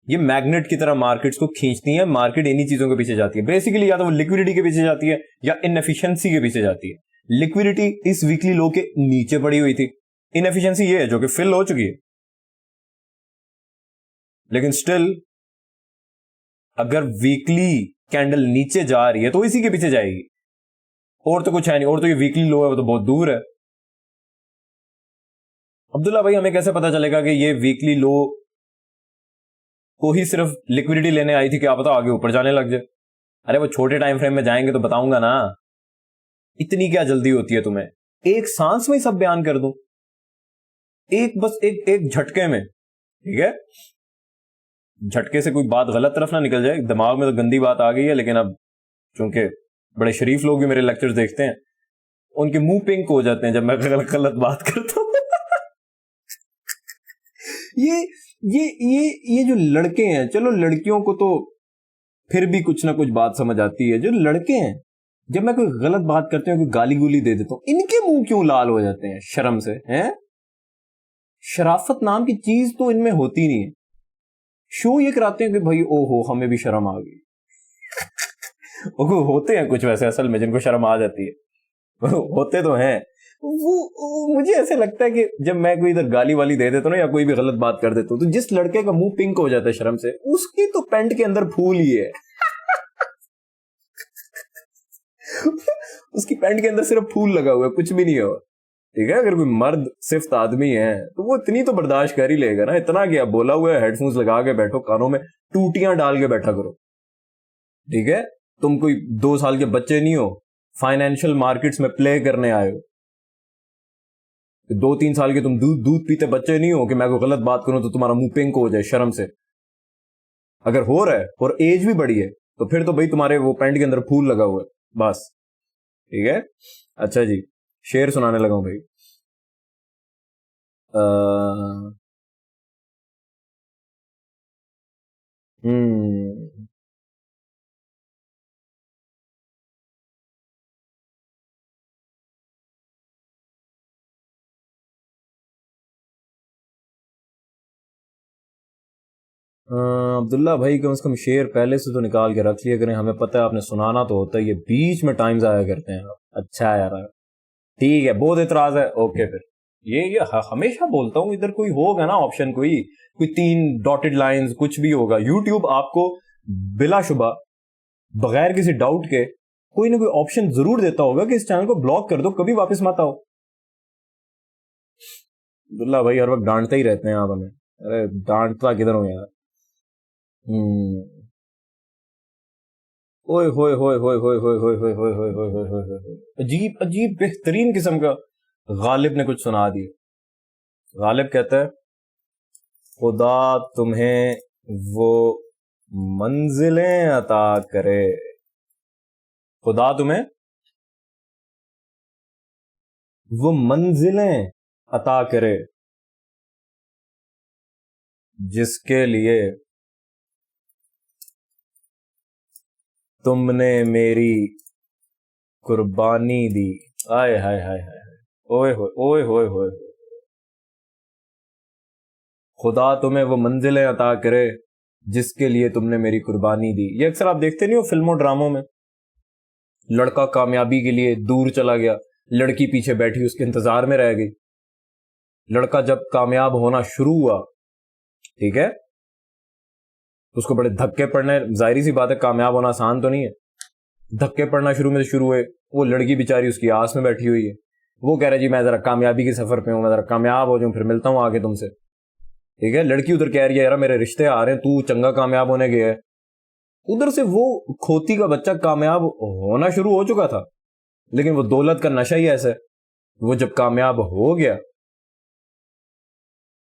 ये मैग्नेट की तरह मार्केट्स को खींचती हैं। मार्केट इन्हीं चीजों के पीछे जाती है बेसिकली, या तो वो लिक्विडिटी के पीछे जाती है या इनएफिशिएंसी के पीछे जाती है। लिक्विडिटी इस वीकली लो के नीचे पड़ी हुई थी, इनएफिशिएंसी ये है जो कि फिल हो चुकी है, लेकिन स्टिल अगर वीकली कैंडल नीचे जा रही है तो इसी के पीछे जाएगी, और तो कुछ है नहीं। और तो ये वीकली लो है, वो तो बहुत दूर है। अब्दुल्ला भाई हमें कैसे पता चलेगा कि ये वीकली लो को ही सिर्फ लिक्विडिटी लेने आई थी, क्या पता आगे ऊपर जाने लग जाए? अरे वो छोटे टाइम फ्रेम में जाएंगे तो बताऊंगा ना। इतनी क्या जल्दी होती है तुम्हें? एक सांस में ही सब बयान कर दूं, एक बस एक एक झटके में, ठीक है। झटके से कोई बात गलत तरफ ना निकल जाए, दिमाग में तो गंदी बात आ गई है, लेकिन अब चूंकि बड़े शरीफ लोग भी मेरे लेक्चर्स देखते हैं, उनके मुंह पिंक हो जाते हैं जब मैं गलत बात करता हूं। ये ये जो लड़के हैं, चलो लड़कियों को तो फिर भी कुछ ना कुछ बात समझ आती है। जो लड़के हैं, जब मैं कोई गलत बात करते हूँ, कोई गाली गुली दे देता हूं, इनके मुंह क्यों लाल हो जाते हैं शर्म से? हैं? शराफत नाम की चीज तो इनमें होती नहीं है। शो ये कराते हैं कि भाई ओहो हमें भी शर्म आ गई। होते हैं कुछ वैसे असल में जिनको शर्म आ जाती है। होते तो हैं। वो मुझे ऐसे लगता है कि जब मैं कोई इधर गाली वाली दे देता हूँ ना, या कोई भी गलत बात कर देता हूँ, तो जिस लड़के का मुंह पिंक हो जाता है शर्म से, उसकी तो पैंट के अंदर फूल ही है। उसकी पैंट के अंदर सिर्फ फूल लगा हुआ है, कुछ भी नहीं है। ठीक है, अगर कोई मर्द सिर्फ आदमी है तो वो इतनी तो बर्दाश्त कर ही लेगा ना। इतना क्या बोला हुआ है, हेडफोन्स लगा के बैठो, कानों में टूटियां डाल के बैठा करो, ठीक है। तुम कोई 2 साल के बच्चे नहीं हो, फाइनेंशियल मार्केट्स में प्ले करने आए हो। 2-3 साल के तुम दूध दूध पीते बच्चे नहीं हो कि मैं कोई गलत बात करूं तो तुम्हारा मुंह पिंक हो जाए शर्म से। अगर हो रहा है और एज भी बड़ी है तो फिर तो भाई तुम्हारे वो पैंट के अंदर फूल लगा हुआ है, बस, ठीक है। अच्छा जी, शेर सुनाने लगा हूं भाई। हम्म अब्दुल्ला भाई कम से कम शेर पहले से तो निकाल के रख लिया करें, हमें पता है आपने सुनाना तो होता है, ये बीच में टाइम जाया करते हैं। अच्छा है यार, ठीक है, बहुत इतराज है, ओके फिर ये हमेशा बोलता हूँ, इधर कोई होगा ना ऑप्शन, कोई 3 डॉटेड लाइंस कुछ भी होगा। यूट्यूब आपको बिलाशुबा बगैर किसी डाउट के कोई ना कोई ऑप्शन जरूर देता होगा कि इस चैनल को ब्लॉक कर दो, कभी वापस मत आओ। अब्दुल्ला भाई हर वक्त डांटते ही रहते हैं आप हमें, अरे डांटता किधर हो यार। ओए होए होए होए होए होए होए होए होए होए होए होए होए होए, अजीब अजीब बेहतरीन किस्म का गालिब ने कुछ सुना दिया। गालिब कहता है, खुदा तुम्हें वो मंजिलें अता करे, खुदा तुम्हें वो मंजिलें अता करे जिसके लिए तुमने मेरी कुर्बानी दी। आए हाय हाय हाय, ओए होए ओए होए होए, खुदा तुम्हें वो मंजिलें अता करे जिसके लिए तुमने मेरी कुर्बानी दी। ये अक्सर आप देखते नहीं हो फिल्मों ड्रामों में, लड़का कामयाबी के लिए दूर चला गया, लड़की पीछे बैठी उसके इंतजार में रह गई। लड़का जब कामयाब होना शुरू हुआ, ठीक है, उसको बड़े धक्के पड़ने, जाहिर सी बात है कामयाब होना आसान तो नहीं है, धक्के पड़ना शुरू हुए। वो लड़की बेचारी उसकी आस में बैठी हुई है, वो कह रहा है जी मैं जरा कामयाबी के सफर पे हूं, मैं जरा कामयाब हो जाऊं फिर मिलता हूं आगे तुमसे, ठीक है। लड़की उधर कह रही है यार मेरे रिश्ते आ रहे हैं, तू चंगा कामयाब होने गया है। उधर से वो खोती का बच्चा कामयाब होना शुरू हो चुका था, लेकिन वो दौलत का नशा ही ऐसा है, वो जब कामयाब हो गया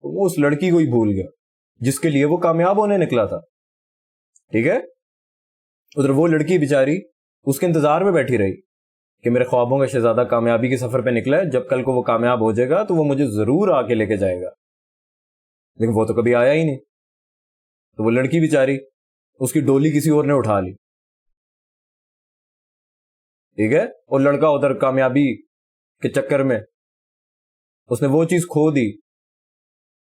तो वो उस लड़की को ही भूल गया जिसके लिए वो कामयाब होने निकला था, ठीक है। उधर वो लड़की बेचारी उसके इंतजार में बैठी रही कि मेरे ख्वाबों का शहजादा कामयाबी के सफर पे निकला है, जब कल को वो कामयाब हो जाएगा तो वो मुझे जरूर आके लेके जाएगा, लेकिन वो तो कभी आया ही नहीं। तो वो लड़की बेचारी, उसकी डोली किसी और ने उठा ली, ठीक है, और लड़का उधर कामयाबी के चक्कर में उसने वो चीज खो दी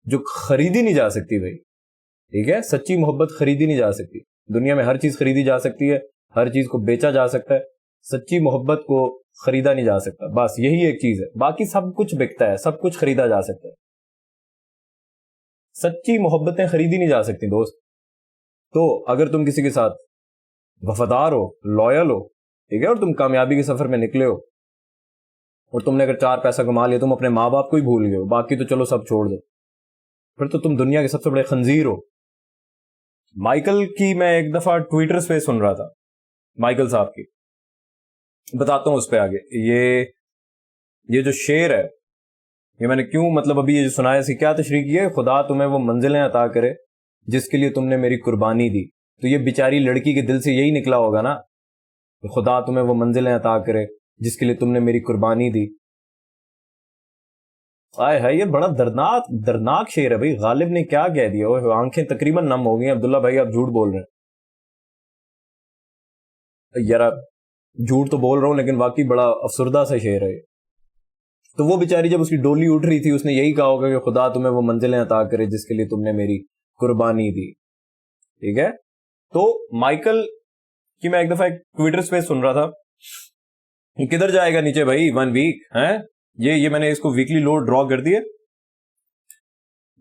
जो खरीदी नहीं जा सकती भाई, ठीक है। सच्ची मोहब्बत खरीदी नहीं जा सकती, दुनिया में हर चीज खरीदी जा सकती है, हर चीज को बेचा जा सकता है, सच्ची मोहब्बत को खरीदा नहीं जा सकता, बस यही एक चीज है, बाकी सब कुछ बिकता है, सब कुछ खरीदा जा सकता है, सच्ची मोहब्बतें खरीदी नहीं जा सकती दोस्त। तो अगर तुम किसी के साथ वफादार हो, लॉयल हो, ठीक है, और तुम कामयाबी के सफर में निकले हो, और तुमने अगर 4 पैसा कमा लिया, तुम अपने माँ बाप को ही भूल गए हो, बाकी तो चलो सब छोड़ दो, फिर तो तुम दुनिया के सबसे बड़े खंजीर हो। माइकल की मैं एक दफा ट्विटर पे सुन रहा था, माइकल साहब की, बताता हूं उस पे आगे। ये जो शेर है, ये मैंने क्यों, मतलब अभी ये जो सुनाया, इसकी क्या तशरीह की है, खुदा तुम्हें वो मंजिलें अता करे जिसके लिए तुमने मेरी कुर्बानी दी। तो ये बेचारी लड़की के दिल से यही निकला होगा ना, खुदा तुम्हें वो मंजिलें अता करे जिसके लिए तुमने मेरी कुर्बानी दी। आए है, ये बड़ा दर्दनाक दर्दनाक शेर है भाई, गालिब ने क्या कह दिया, वो आंखें तकरीबन नम हो गई। अब्दुल्ला भाई आप झूठ बोल रहे हैं यार, झूठ तो बोल रहा हूं लेकिन वाकई बड़ा अफसरदा सा शेर है। तो वो बेचारी जब उसकी डोली उठ रही थी, उसने यही कहा होगा कि खुदा तुम्हें वो मंजिलें अता करे जिसके लिए तुमने मेरी कुर्बानी दी, ठीक है। तो माइकल की मैं एक दफा एक ट्विटर स्पेस सुन रहा था, किधर जाएगा नीचे भाई 1 वीक है, ये मैंने इसको वीकली लो ड्रॉ कर दिया।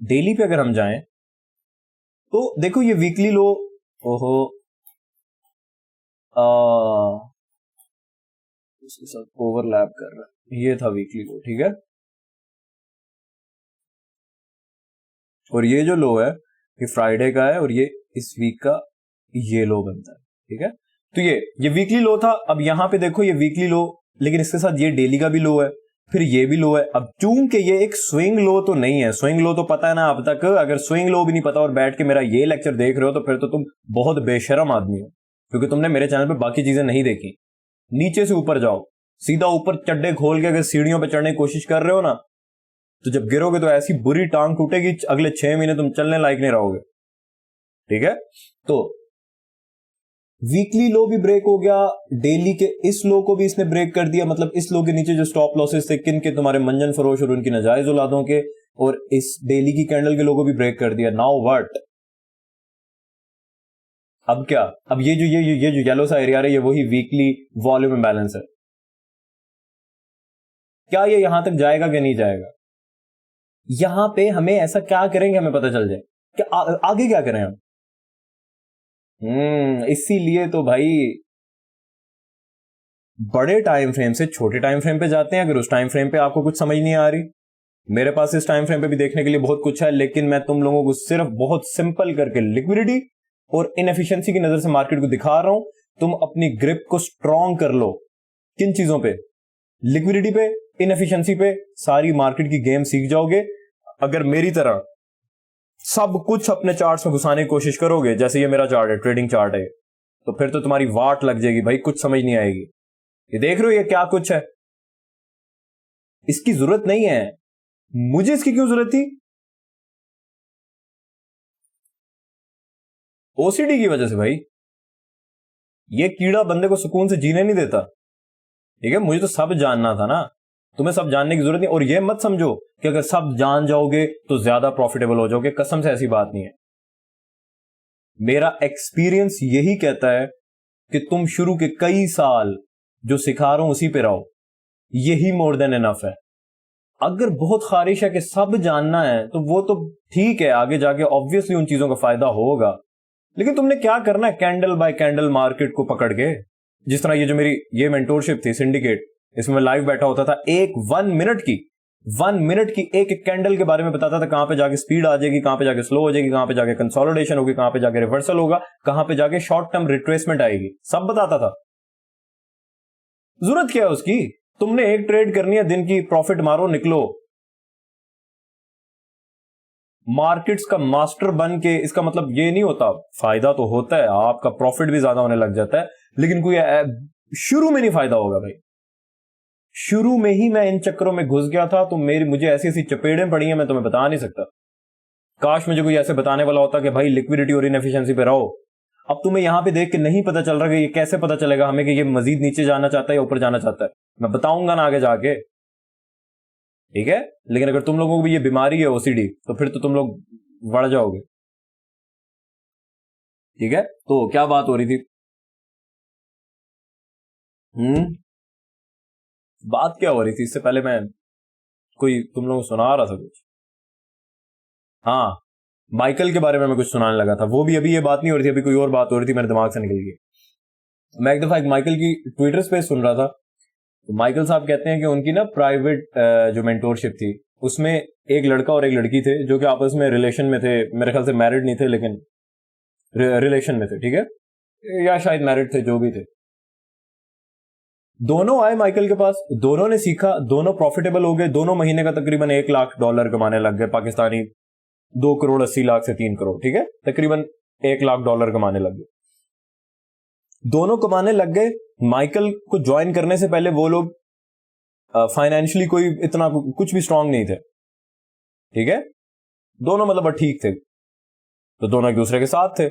डेली पे अगर हम जाएं तो देखो ये वीकली लो, ओहो उसके साथ ओवरलैप कर रहा है, ये था वीकली लो, ठीक है। और ये जो लो है ये फ्राइडे का है, और ये इस वीक का ये लो बनता है, ठीक है। तो ये वीकली लो था। अब यहां पे देखो ये वीकली लो, लेकिन इसके साथ ये डेली का भी लो है, फिर ये भी लो है। अब चूंकि ये एक स्विंग लो तो नहीं है, स्विंग लो तो पता है ना अब तक, अगर स्विंग लो भी नहीं पता और बैठ के मेरा ये लेक्चर देख रहे हो तो फिर तो तुम बहुत बेशरम आदमी हो, क्योंकि तुमने मेरे चैनल पे बाकी चीजें नहीं देखी। नीचे से ऊपर जाओ, सीधा ऊपर चड्डे खोल के अगर सीढ़ियों पे चढ़ने की कोशिश कर रहे हो ना, तो जब गिरोगे तो ऐसी बुरी टांग टूटेगी, अगले 6 महीने तुम चलने लायक नहीं रहोगे, ठीक है। तो वीकली लो भी ब्रेक हो गया, डेली के इस लो को भी इसने ब्रेक कर दिया, मतलब इस लो के नीचे जो स्टॉप लॉसेस थे किन के, तुम्हारे मंजन फरोश और उनकी नाजायज औलादों के, और इस डेली की कैंडल के लो को भी ब्रेक कर दिया। नाउ व्हाट, अब क्या, अब ये जो येलो सा एरिया है ये वही वीकली वॉल्यूम इम्बैलेंस है। क्या ये यहां तक जाएगा कि नहीं जाएगा? यहां पे हमें ऐसा क्या करेंगे हमें पता चल जाए कि आगे क्या करें हम। इसीलिए तो भाई बड़े टाइम फ्रेम से छोटे टाइम फ्रेम पे जाते हैं। अगर उस टाइम फ्रेम पे आपको कुछ समझ नहीं आ रही, मेरे पास इस टाइम फ्रेम पे भी देखने के लिए बहुत कुछ है, लेकिन मैं तुम लोगों को सिर्फ बहुत सिंपल करके लिक्विडिटी और इनएफिशिएंसी की नजर से मार्केट को दिखा रहा हूं। तुम अपनी ग्रिप को स्ट्रॉन्ग कर लो। किन चीजों पे? लिक्विडिटी पे, इनएफिशिएंसी पे, सारी मार्केट की गेम सीख जाओगे। अगर मेरी तरह सब कुछ अपने चार्ट्स में घुसाने की कोशिश करोगे, जैसे ये मेरा चार्ट है, ट्रेडिंग चार्ट है, तो फिर तो तुम्हारी वाट लग जाएगी भाई, कुछ समझ नहीं आएगी। ये देख रहे हो ये क्या कुछ है? इसकी जरूरत नहीं है, मुझे इसकी क्यों जरूरत थी? ओसीडी की वजह से भाई। ये कीड़ा बंदे को सुकून से जीने नहीं देता। ठीक है, मुझे तो सब जानना था ना, तुम्हें सब जानने की जरूरत नहीं। और ये मत समझो कि अगर सब जान जाओगे तो ज्यादा प्रॉफिटेबल हो जाओगे, कसम से ऐसी बात नहीं है। मेरा एक्सपीरियंस यही कहता है कि तुम शुरू के कई साल जो सिखा रहा हूं उसी पे रहो, यही मोर देन इनफ है। अगर बहुत ख्वाहिश है कि सब जानना है तो वो तो ठीक है, आगे जाके ऑब्वियसली उन चीजों का फायदा होगा, लेकिन तुमने क्या करना है? कैंडल बाय कैंडल मार्केट को पकड़ के, जिस तरह ये जो मेरी ये मेंटोरशिप थी सिंडिकेट, इसमें मैं लाइव बैठा होता था, एक 1 मिनट की एक एक कैंडल के बारे में बताता था, कहां पे जाके स्पीड आ जाएगी, कहां पे जाके स्लो हो जाएगी, कहां पे जाके कंसोलिडेशन होगी, कहां पे जाके रिवर्सल होगा, कहां पे जाके शॉर्ट टर्म रिट्रेसमेंट आएगी, सब बताता था। जरूरत क्या है उसकी? तुमने एक ट्रेड करनी है, दिन की प्रॉफिट मारो, निकलो। मार्केट्स का मास्टर बन के इसका मतलब ये नहीं होता, फायदा तो होता है, आपका प्रॉफिट भी ज्यादा होने लग जाता है, लेकिन कोई शुरू में नहीं फायदा होगा भाई। शुरू में ही मैं इन चक्करों में घुस गया था, तो मुझे ऐसी ऐसी चपेड़ें पड़ी हैं, मैं तुम्हें बता नहीं सकता। काश मुझे कोई ऐसे बताने वाला होता कि भाई लिक्विडिटी और इनएफिशिएंसी पे रहो। अब तुम्हें यहां पे देख के नहीं पता चल रहा कि ये कैसे पता चलेगा हमें कि ये मजीद नीचे जाना चाहता है या ऊपर जाना चाहता है? मैं बताऊंगा ना आगे जाके, ठीक है? लेकिन अगर तुम लोगों को भी ये बीमारी है ओसीडी, तो फिर तो तुम लोग बढ़ जाओगे। ठीक है, तो क्या बात हो रही थी? बात क्या हो रही थी? इससे पहले मैं कोई तुम लोगों को सुना रहा था कुछ। हाँ, माइकल के बारे में मैं कुछ सुनाने लगा था, वो भी अभी ये बात नहीं हो रही थी, अभी कोई और बात हो रही थी, मेरे दिमाग से निकल गई। मैं एक दफा एक माइकल की ट्विटर स्पेस सुन रहा था, तो माइकल साहब कहते हैं कि उनकी ना प्राइवेट जो मेंटोरशिप थी, उसमें एक लड़का और एक लड़की थे जो कि आपस में रिलेशन में थे। मेरे ख्याल से मैरिड नहीं थे, लेकिन रिलेशन में थे, ठीक है, या शायद मैरिड थे, जो भी थे। दोनों आए माइकल के पास, दोनों ने सीखा, दोनों प्रॉफिटेबल हो गए, दोनों महीने का तकरीबन $1 लाख कमाने लग गए, पाकिस्तानी 2 करोड़ 80 लाख से 3 करोड़, ठीक है, तकरीबन $1 लाख कमाने लग गए। दोनों कमाने लग गए। माइकल को ज्वाइन करने से पहले वो लोग फाइनेंशियली कोई इतना कुछ भी स्ट्रांग नहीं थे, ठीक है, दोनों मतलब ठीक थे, तो दोनों एक दूसरे के साथ थे।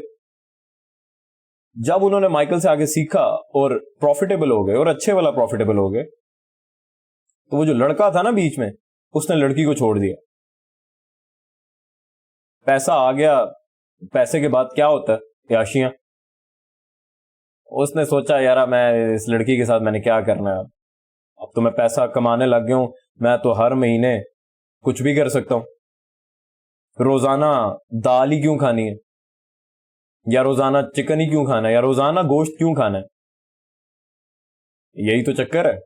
जब उन्होंने माइकल से आगे सीखा और प्रॉफिटेबल हो गए, और अच्छे वाला प्रॉफिटेबल हो गए, तो वो जो लड़का था ना बीच में, उसने लड़की को छोड़ दिया। पैसा आ गया, पैसे के बाद क्या होता है? याशियां। उसने सोचा यार मैं इस लड़की के साथ मैंने क्या करना है, अब तो मैं पैसा कमाने लग गया हूं, मैं तो हर महीने कुछ भी कर सकता हूं। रोजाना दाल ही क्यों खानी है, या रोजाना चिकन ही क्यों खाना है, या रोजाना गोश्त क्यों खाना है? यही तो चक्कर है।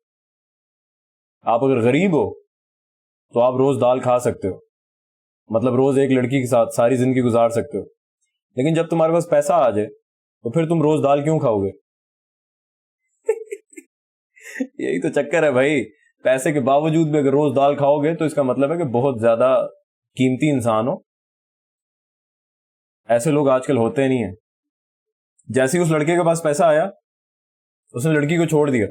आप अगर गरीब हो तो आप रोज दाल खा सकते हो, मतलब रोज एक लड़की के साथ सारी जिंदगी गुजार सकते हो, लेकिन जब तुम्हारे पास पैसा आ जाए तो फिर तुम रोज दाल क्यों खाओगे? यही तो चक्कर है भाई। पैसे के बावजूद भी अगर रोज दाल खाओगे तो इसका मतलब है कि बहुत ज्यादा कीमती इंसान हो। ऐसे लोग आजकल होते नहीं है। जैसे ही उस लड़के के पास पैसा आया, उसने लड़की को छोड़ दिया,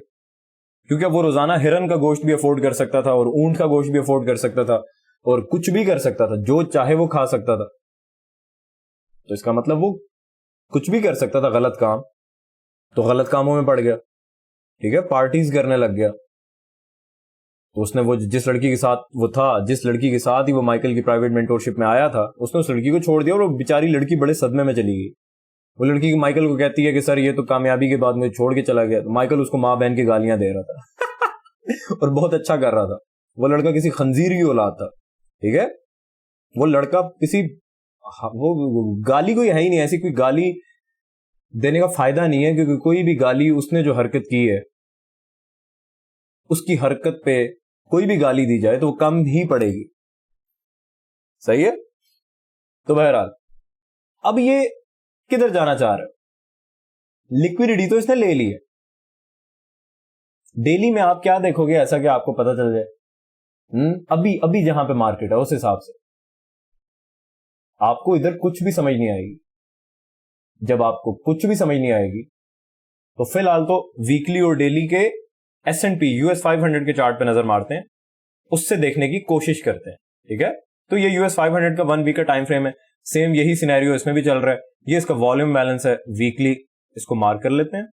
क्योंकि अब वो रोजाना हिरन का गोश्त भी अफोर्ड कर सकता था, और ऊंट का गोश्त भी अफोर्ड कर सकता था, और कुछ भी कर सकता था, जो चाहे वो खा सकता था। तो इसका मतलब वो कुछ भी कर सकता था गलत काम, तो गलत कामों में पड़ गया, ठीक है, पार्टीज करने लग गया। तो उसने वो जिस लड़की के साथ वो था, जिस लड़की के साथ ही वो माइकल की प्राइवेट मेंटोरशिप में आया था, उसने उस लड़की को छोड़ दिया, और वो बेचारी लड़की बड़े सदमे में चली गई। वो लड़की माइकल को कहती है कि सर ये तो कामयाबी के बाद मुझे छोड़ के चला गया। तो माइकल उसको माँ बहन की गालियां दे रहा था और बहुत अच्छा कर रहा था। वो लड़का किसी खंजीर की औलाद था, ठीक है। वो लड़का किसी वो गाली कोई है ही नहीं, ऐसी कोई गाली देने का फायदा नहीं है, क्योंकि कोई भी गाली उसने जो हरकत की है उसकी हरकत पे कोई भी गाली दी जाए तो वो कम ही पड़ेगी, सही है। तो बहरहाल अब ये किधर जाना चाह रहा है? लिक्विडिटी तो इसने ले ली है। डेली में आप क्या देखोगे ऐसा कि आपको पता चल जाए? अभी अभी जहां पे मार्केट है उस हिसाब से आपको इधर कुछ भी समझ नहीं आएगी। जब आपको कुछ भी समझ नहीं आएगी तो फिलहाल तो वीकली और डेली के S&P US 500 के चार्ट पे नजर मारते हैं, उससे देखने की कोशिश करते हैं, ठीक है। तो ये US 500 का 1 वीक का टाइम फ्रेम है। सेम यही सिनेरियो इसमें भी चल रहा है। ये इसका वॉल्यूम बैलेंस है वीकली, इसको मार्क कर लेते हैं।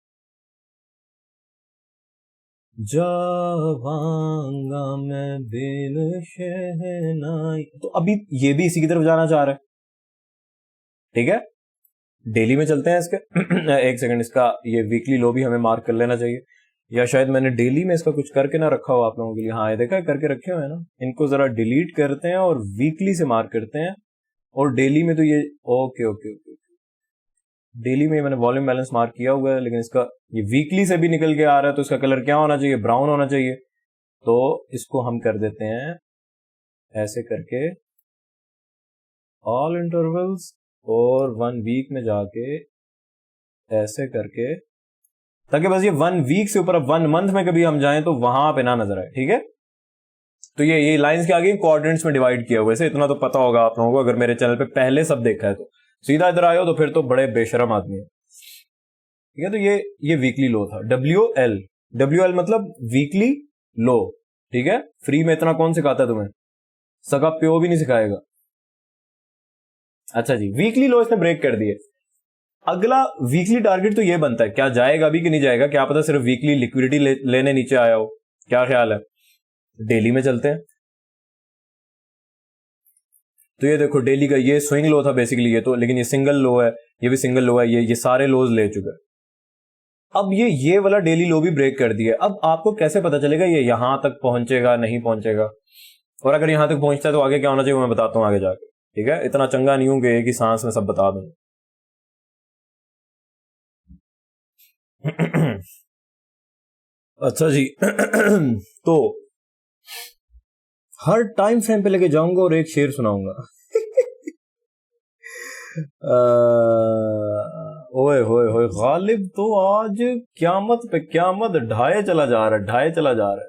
जावांगा मैं बिन शहनाई, तो अभी ये भी इसी की तरफ जाना चाह रहा है, ठीक है। डेली में चलते हैं इसके एक सेकंड, इसका ये वीकली लो भी हमें मार्क कर लेना चाहिए, या शायद मैंने डेली में इसका कुछ करके ना रखा हो आप लोगों के लिए। हाँ, ये देखा है करके रखे हुए हैं ना। इनको जरा डिलीट करते हैं और वीकली से मार्क करते हैं। और डेली में तो ये ओके ओके ओके, डेली में मैंने वॉल्यूम बैलेंस मार्क किया हुआ है, लेकिन इसका ये वीकली से भी निकल के आ रहा है, तो इसका कलर क्या होना चाहिए? ब्राउन होना चाहिए। तो इसको हम कर देते हैं ऐसे करके ऑल इंटरवल्स, और 1 वीक में जाके ऐसे करके, ताकि बस ये 1 वीक से ऊपर 1 मंथ में कभी हम जाएं तो वहां पे ना नजर आए, ठीक है। तो ये लाइंस के आगे कोऑर्डिनेट्स में डिवाइड किया हुआ है। इतना तो पता होगा आप लोगों को, अगर मेरे चैनल पे पहले सब देखा है तो। सीधा इधर आए हो तो फिर तो बड़े बेशरम आदमी है, ठीक है। तो ये वीकली लो था, WL मतलब वीकली लो, ठीक है। फ्री में इतना कौन सिखाता है तुम्हें? सगा प्यो भी नहीं सिखाएगा। अच्छा जी, वीकली लो इसने ब्रेक कर दिए। अगला वीकली टारगेट तो ये बनता है, क्या जाएगा भी कि नहीं जाएगा, क्या पता सिर्फ वीकली लिक्विडिटी लेने नीचे आया हो, क्या ख्याल है? डेली में चलते हैं। तो ये देखो डेली का ये स्विंग लो था बेसिकली ये तो, लेकिन ये सिंगल लो है, ये भी सिंगल लो है, ये सारे लोज ले चुका है। अब ये वाला डेली लो भी ब्रेक कर दिया। अब आपको कैसे पता चलेगा ये यहां तक पहुंचेगा नहीं पहुंचेगा? और अगर यहां तक पहुंचता है तो आगे क्या होना चाहिए मैं बताता हूं आगे जाके, ठीक है। इतना चंगा नहीं हूं कि एक ही सांस में सब बता दूं। अच्छा जी तो हर टाइम फ्रेम पे लेके जाऊंगा और एक शेर सुनाऊंगा ओए होए होए, गालिब तो आज क्यामत पे क्यामत ढाए चला जा रहा है, ढाए चला जा रहा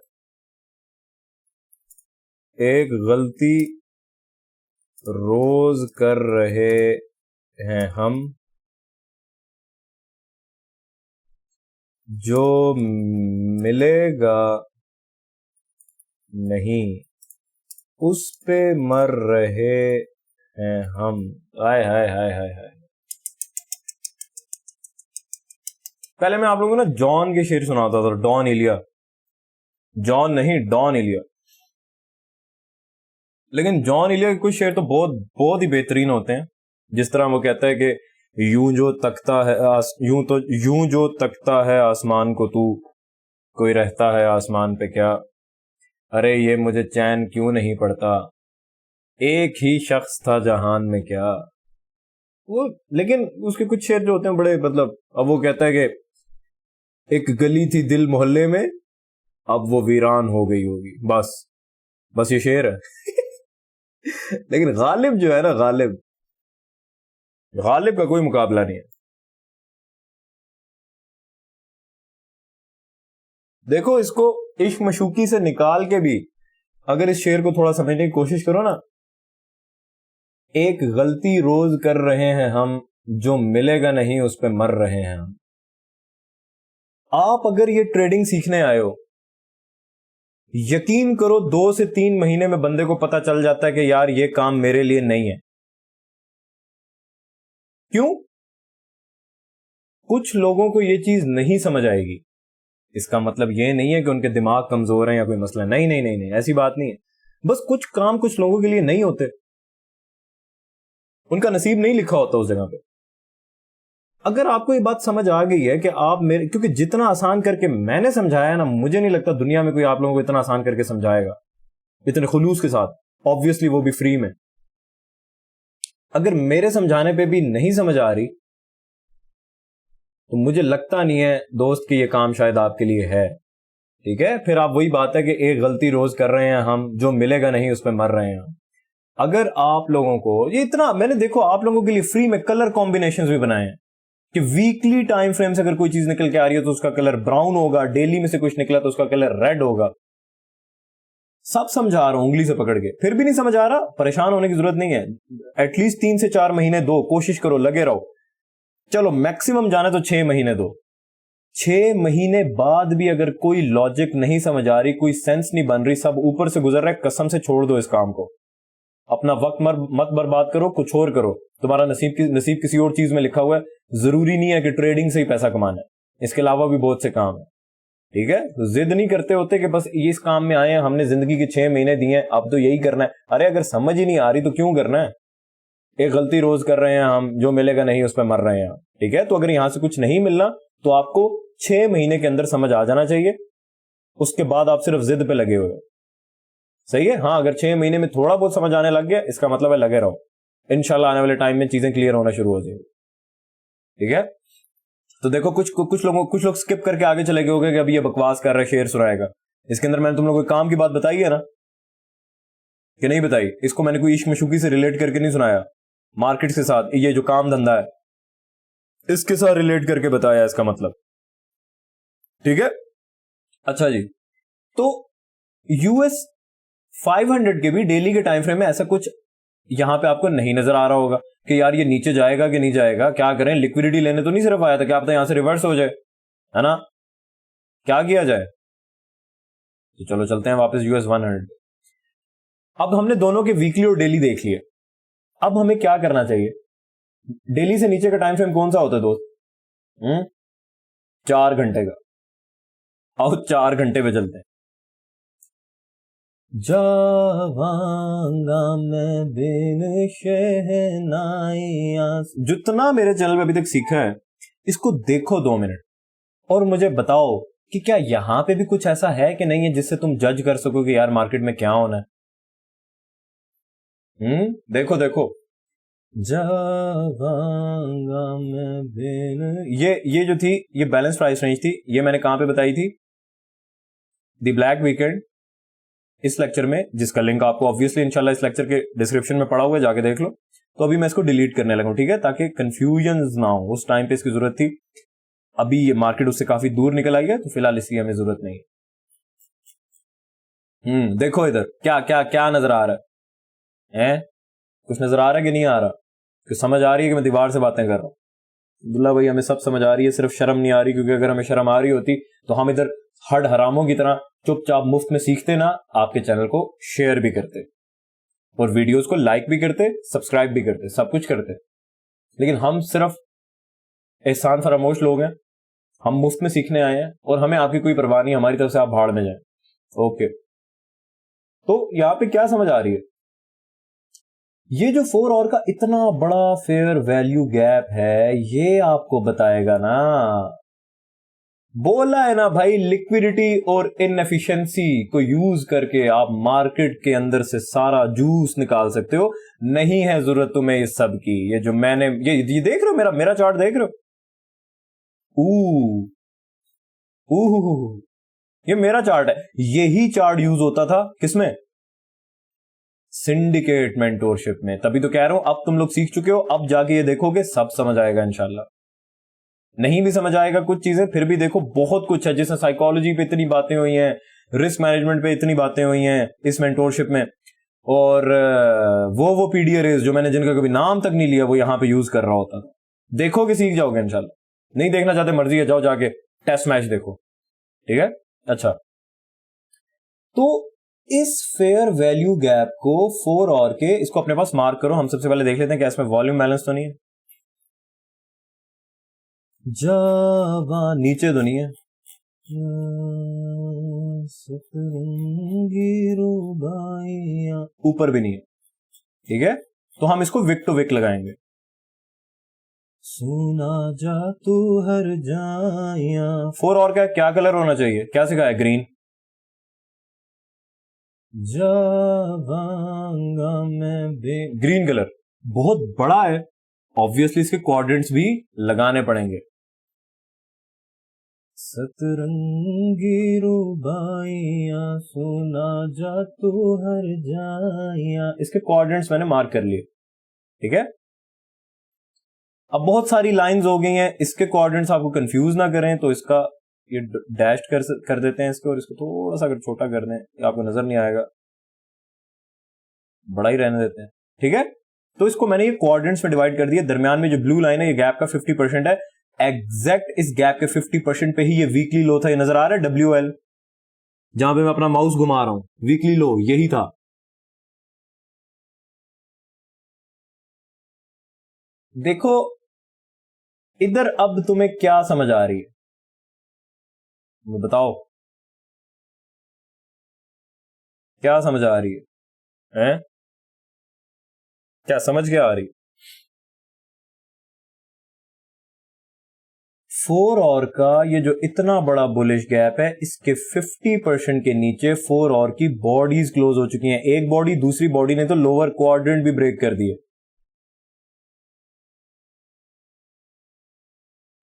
है। एक गलती रोज कर रहे हैं हम, जो मिलेगा नहीं उस पे मर रहे हैं हम। हाय हाय हाय हाय हाय। पहले मैं आप लोगों को ना जॉन के शेर सुनाता था, डॉन इलिया, जॉन नहीं डॉन इलिया। लेकिन जॉन इलिया के कुछ शेर तो बहुत बहुत ही बेहतरीन होते हैं। जिस तरह वो कहता है कि यूं जो तकता है यूं जो तकता है आसमान को तू, कोई रहता है आसमान पे क्या, अरे ये मुझे चैन क्यों नहीं पड़ता, एक ही शख्स था जहान में क्या। वो लेकिन उसके कुछ शेर जो होते हैं बड़े मतलब, अब वो कहता है कि एक गली थी दिल मोहल्ले में, अब वो वीरान हो गई होगी, बस ये शेर है लेकिन गालिब जो है ना, गालिब का कोई मुकाबला नहीं है। देखो इसको इश्क मशूकी से निकाल के भी अगर इस शेर को थोड़ा समझने की कोशिश करो ना, एक गलती रोज कर रहे हैं हम, जो मिलेगा नहीं उस पे मर रहे हैं हम। आप अगर ये ट्रेडिंग सीखने आए हो, यकीन करो 2 से 3 महीने में बंदे को पता चल जाता है कि यार ये काम मेरे लिए नहीं है। क्यों? कुछ लोगों को ये चीज नहीं समझ आएगी। इसका मतलब ये नहीं है कि उनके दिमाग कमजोर है या कोई मसला, नहीं नहीं नहीं नहीं, ऐसी बात नहीं है। बस कुछ काम कुछ लोगों के लिए नहीं होते, उनका नसीब नहीं लिखा होता उस जगह पे। अगर आपको ये बात समझ आ गई है कि आप मेरे, क्योंकि जितना आसान करके मैंने समझाया ना, मुझे नहीं लगता दुनिया में कोई आप लोगों को इतना आसान करके समझाएगा इतने खुलूस के साथ, ऑब्वियसली वो भी फ्री में। अगर मेरे समझाने पे भी नहीं समझ आ रही तो मुझे लगता नहीं है दोस्त कि ये काम शायद आपके लिए है। ठीक है, फिर आप वही बात है कि एक गलती रोज कर रहे हैं हम, जो मिलेगा नहीं उस पर मर रहे हैं। अगर आप लोगों को ये इतना, मैंने देखो आप लोगों के लिए फ्री में कलर कॉम्बिनेशंस भी बनाए हैं कि वीकली टाइम फ्रेम से अगर कोई चीज निकल के आ रही है तो उसका कलर ब्राउन होगा, डेली में से कुछ निकला तो उसका कलर रेड होगा। सब समझा रहा हूं उंगली से पकड़ के, फिर भी नहीं समझ आ रहा, परेशान होने की जरूरत नहीं है। एटलीस्ट 3 से 4 महीने दो, कोशिश करो, लगे रहो। चलो मैक्सिमम जाने तो 6 महीने दो। 6 महीने बाद भी अगर कोई लॉजिक नहीं समझ आ रही, कोई सेंस नहीं बन रही, सब ऊपर से गुजर रहा है, कसम से छोड़ दो इस काम को। अपना वक्त मत बर्बाद करो, कुछ और करो। तुम्हारा नसीब किसी और चीज में लिखा हुआ है। जरूरी नहीं है कि ट्रेडिंग से ही पैसा कमाना है, इसके अलावा भी बहुत से काम है। ठीक है, तो जिद नहीं करते होते कि बस इस काम में आए हैं, हमने जिंदगी के 6 महीने दिए हैं, अब तो यही करना है। अरे अगर समझ ही नहीं आ रही तो क्यों करना है? एक गलती रोज कर रहे हैं हम, जो मिलेगा नहीं उस पर मर रहे हैं। ठीक है, तो अगर यहां से कुछ नहीं मिलना तो आपको 6 महीने के अंदर समझ आ जाना चाहिए। उसके बाद आप सिर्फ जिद पे लगे हुए हो। सही है। हाँ, अगर 6 महीने में थोड़ा बहुत समझ आने लग गया, इसका मतलब है लगे रहो, इंशाल्लाह आने वाले टाइम में चीजें क्लियर होना शुरू हो जाएगी। ठीक है, तो देखो कुछ लोग स्किप करके आगे चले गए होंगे कि अभी ये बकवास कर रहा है, शेर सुनाएगा। इसके अंदर मैंने तुम लोगों को काम की बात बताई है ना, कि नहीं बताई? इसको मैंने कोई इश्क मशूकी से रिलेट करके नहीं सुनाया, मार्केट के साथ, ये जो काम धंधा है इसके साथ रिलेट करके बताया इसका मतलब। ठीक है, अच्छा जी। तो यूएस 500 के भी डेली के टाइम फ्रेम में ऐसा कुछ यहां पे आपको नहीं नजर आ रहा होगा कि यार ये नीचे जाएगा कि नहीं जाएगा, क्या करें, लिक्विडिटी लेने तो नहीं सिर्फ आया था, क्या पता यहां से रिवर्स हो जाए, है ना? क्या किया जाए? तो चलो चलते हैं वापस यूएस 100। अब हमने दोनों के वीकली और डेली देख लिए। अब हमें क्या करना चाहिए? डेली से नीचे का टाइम फ्रेम कौन सा होता है दोस्त? 4 घंटे का। आओ 4 घंटे पे चलते हैं। जावांगा मैं बिन शहनाइयां, जितना मेरे चैनल पे अभी तक सीखा है इसको देखो 2 मिनट और मुझे बताओ कि क्या यहां पे भी कुछ ऐसा है कि नहीं है जिससे तुम जज कर सको कि यार मार्केट में क्या होना है। देखो देखो, जावांगा मैं बिन, ये जो थी ये बैलेंस प्राइस रेंज थी। ये मैंने कहां पे बताई थी? द ब्लैक वीकेंड, इस लेक्चर में, जिसका लिंक आपको ऑब्वियसली इंशाल्लाह इस लेक्चर के डिस्क्रिप्शन में पड़ा हुआ है, जाके देख लो। तो अभी मैं इसको डिलीट करने लगा हूं, ठीक है, ताकि कंफ्यूजन ना हो। उस टाइम पे इसकी जरूरत थी, अभी ये मार्केट उससे काफी दूर निकल आई है, तो फिलहाल इसकी हमें जरूरत नहीं है। देखो इधर क्या क्या क्या नजर आ रहा है? कुछ नजर आ रहा है कि नहीं आ रहा? कुछ समझ आ रही है कि मैं दीवार से बातें कर रहा हूं? अब्दुल्ला भाई, हमें सब समझ आ रही है, सिर्फ शर्म नहीं आ रही, क्योंकि अगर हमें शर्म आ रही होती तो हम इधर हड हरामों की तरह चुपचाप मुफ्त में सीखते ना, आपके चैनल को शेयर भी करते और वीडियोस को लाइक भी करते, सब्सक्राइब भी करते, सब कुछ करते। लेकिन हम सिर्फ एहसान फरामोश लोग हैं, हम मुफ्त में सीखने आए हैं और हमें आपकी कोई परवाह नहीं, हमारी तरफ से आप भाड़ में जाएं। ओके, तो यहां पे क्या समझ आ रही है? ये जो 4 आवर का इतना बड़ा फेयर वैल्यू गैप है, ये आपको बताएगा ना, बोला है ना भाई, लिक्विडिटी और इनएफिशिएंसी को यूज करके आप मार्केट के अंदर से सारा जूस निकाल सकते हो। नहीं है जरूरत तुम्हें इस सब की। ये जो मैंने ये देख रहे हो, मेरा चार्ट देख रहे हो? ये मेरा चार्ट है। यही चार्ट यूज होता था किसमें? सिंडिकेट मेंटोरशिप में। तभी तो कह रहा हूं, अब तुम लोग सीख चुके हो, अब जाके ये देखोगे सब समझ आएगा इंशाल्लाह। नहीं भी समझ आएगा कुछ चीजें, फिर भी देखो बहुत कुछ है, जिसमें साइकोलॉजी पे इतनी बातें हुई हैं, रिस्क मैनेजमेंट पे इतनी बातें हुई हैं इस मेंटोरशिप में, और वो पीडीआरएस जो मैंने जिनका कभी नाम तक नहीं लिया वो यहां पे यूज कर रहा होता था। देखोगे सीख जाओगे इंशाल्लाह। नहीं देखना चाहते मर्जी है, जाओ जाके टेस्ट मैच देखो। ठीक है, अच्छा। तो इस फेयर वैल्यू गैप को 4 और के, इसको अपने पास मार्क करो। हम सबसे पहले देख लेते हैं कि इसमें वॉल्यूम बैलेंस तो नहीं है। जावा नीचे तो नहीं है, ऊपर भी नहीं है। ठीक है, तो हम इसको विक टू विक लगाएंगे। सुना जा तू हर जाया। 4 और का क्या कलर होना चाहिए, क्या सिखाया, ग्रीन। जावांगा मैं ग्रीन कलर बहुत बड़ा है, ऑब्वियसली इसके क्वाड्रेंट्स भी लगाने पड़ेंगे। सतरंगी रुबाइया सुना जा तू हर जाया, इसके क्वाड्रेंट्स मैंने मार्क कर लिए, ठीक है। अब बहुत सारी लाइंस हो गई हैं, इसके क्वाड्रेंट्स आपको कंफ्यूज ना करें, तो इसका ये डैश कर देते हैं इसको, और इसको थोड़ा सा अगर छोटा कर दें, आपको नजर नहीं आएगा, बड़ा ही रहने देते हैं, ठीक है। तो इसको मैंने ये क्वाड्रेंट्स में डिवाइड कर दिया। दरमियान में जो ब्लू लाइन है, ये गैप का 50% है, एग्जैक्ट इस गैप के 50% पे ही ये वीकली लो था, ये नजर आ रहा है WL, जहां पे मैं अपना माउस घुमा रहा हूं, वीकली लो यही था। देखो इधर अब तुम्हें क्या समझ आ रही है, बताओ क्या समझ आ रही है? क्या समझ क्या आ रही? 4 और का ये जो इतना बड़ा बुलिश गैप है, इसके 50% के नीचे 4 और की बॉडीज क्लोज हो चुकी हैं। एक बॉडी, दूसरी बॉडी ने तो लोअर क्वाड्रेंट भी ब्रेक कर दिए,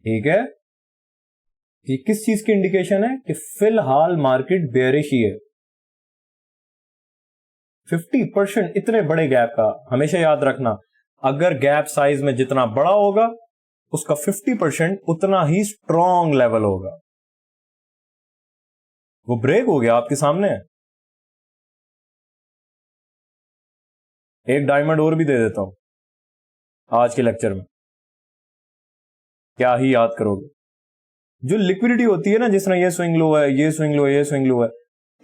ठीक है। ये किस चीज की इंडिकेशन है कि फिलहाल मार्केट बेयरिश ही है। 50% इतने बड़े गैप का हमेशा याद रखना, अगर गैप साइज में जितना बड़ा होगा उसका 50% उतना ही स्ट्रॉन्ग लेवल होगा। वो ब्रेक हो गया आपके सामने। एक डायमंड और भी दे देता हूं आज के लेक्चर में, क्या ही याद करोगे। जो लिक्विडिटी होती है ना, जिस तरह ये स्विंग लो है, ये स्विंग लो है, ये स्विंग लो है,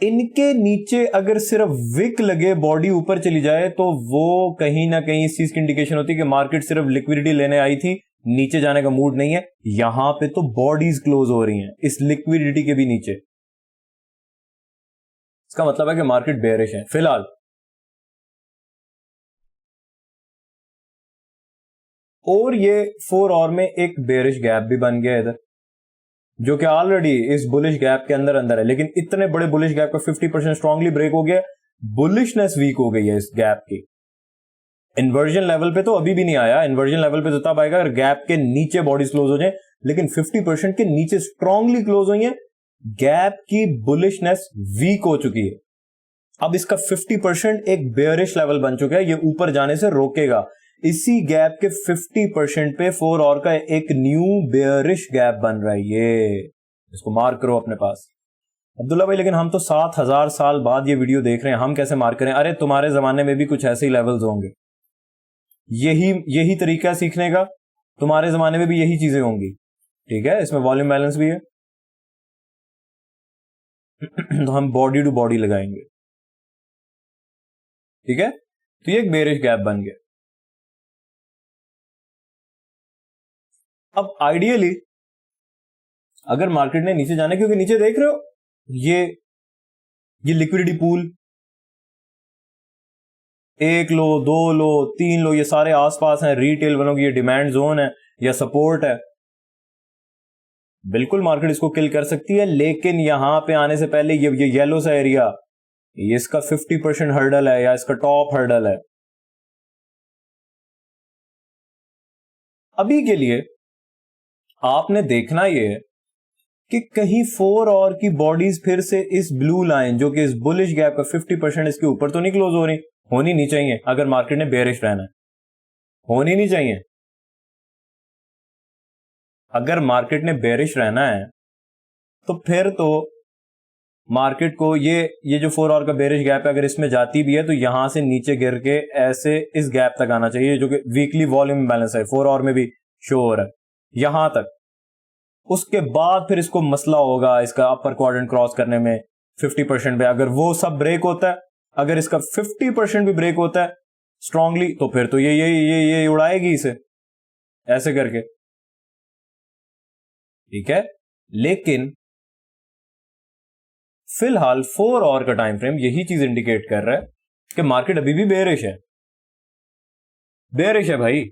इनके नीचे अगर सिर्फ विक लगे, बॉडी ऊपर चली जाए, तो वो कहीं ना कहीं इस चीज की इंडिकेशन होती है कि मार्केट सिर्फ लिक्विडिटी लेने आई थी, नीचे जाने का मूड नहीं है। यहां पे तो बॉडीज क्लोज हो रही हैं इस लिक्विडिटी के भी नीचे, इसका मतलब है कि मार्केट बेयरिश है फिलहाल। और ये 4 और में एक बेयरिश गैप भी बन गया इधर, जो कि ऑलरेडी इस बुलिश गैप के अंदर अंदर है, लेकिन इतने बड़े बुलिश गैप का 50% स्ट्रांगली ब्रेक हो गया, बुलिशनेस वीक हो गई है इस गैप की। इन्वर्जन लेवल पे तो अभी भी नहीं आया, इन्वर्जन लेवल पे तो तब आएगा अगर गैप के नीचे बॉडीज क्लोज हो जाए, लेकिन 50% के नीचे स्ट्रांगली क्लोज हुई है, गैप की बुलिशनेस वीक हो चुकी है। अब इसका 50% एक बेयरिश लेवल बन चुका है, ये ऊपर जाने से रोकेगा। इसी गैप के 50% पे 4 और का एक न्यू बेयरिश गैप बन रहा है, ये इसको मार्क करो अपने पास। अब्दुल्ला भाई, लेकिन हम तो 7000 साल बाद ये वीडियो देख रहे हैं, हम कैसे मार्क करें? अरे तुम्हारे जमाने में भी कुछ ऐसे ही लेवल्स होंगे, यही तरीका सीखने का, तुम्हारे जमाने में भी यही चीजें होंगी, ठीक है। इसमें वॉल्यूम बैलेंस भी है तो हम बॉडी टू बॉडी लगाएंगे, ठीक है। तो ये एक बेयरिश गैप बन गया। अब आइडियली अगर मार्केट ने नीचे जाना, क्योंकि नीचे देख रहे हो ये लिक्विडिटी पूल, 1 लो, 2 लो, 3 लो, ये सारे आसपास हैं, रिटेल वालों की ये डिमांड जोन है या सपोर्ट है, बिल्कुल मार्केट इसको किल कर सकती है। लेकिन यहां पे आने से पहले ये येलो सा एरिया, ये इसका 50% हर्डल है या इसका टॉप हर्डल है। अभी के लिए आपने देखना ये है कि कहीं 4 और की बॉडीज फिर से इस ब्लू लाइन, जो कि इस बुलिश गैप का 50% इसके ऊपर तो नहीं क्लोज हो रही, होनी नहीं चाहिए अगर मार्केट ने बेयरिश रहना है, होनी नहीं चाहिए। अगर मार्केट ने बेयरिश रहना है तो फिर तो मार्केट को ये जो 4 और का बेयरिश गैप है, अगर इसमें जाती भी है तो यहां से नीचे गिर के ऐसे इस गैप तक आना चाहिए, जो कि वीकली वॉल्यूम बैलेंस है, 4 और में भी शो हो रहा है, यहां तक। उसके बाद फिर इसको मसला होगा इसका अपर क्वाड्रेंट क्रॉस करने में 50% पे। अगर वो सब ब्रेक होता है, अगर इसका 50% भी ब्रेक होता है स्ट्रांगली, तो फिर तो ये उड़ाएगी इसे ऐसे करके, ठीक है। लेकिन फिलहाल 4 और का टाइम फ्रेम यही चीज इंडिकेट कर रहा है कि मार्केट अभी भी बेयरिश है, बेयरिश है भाई।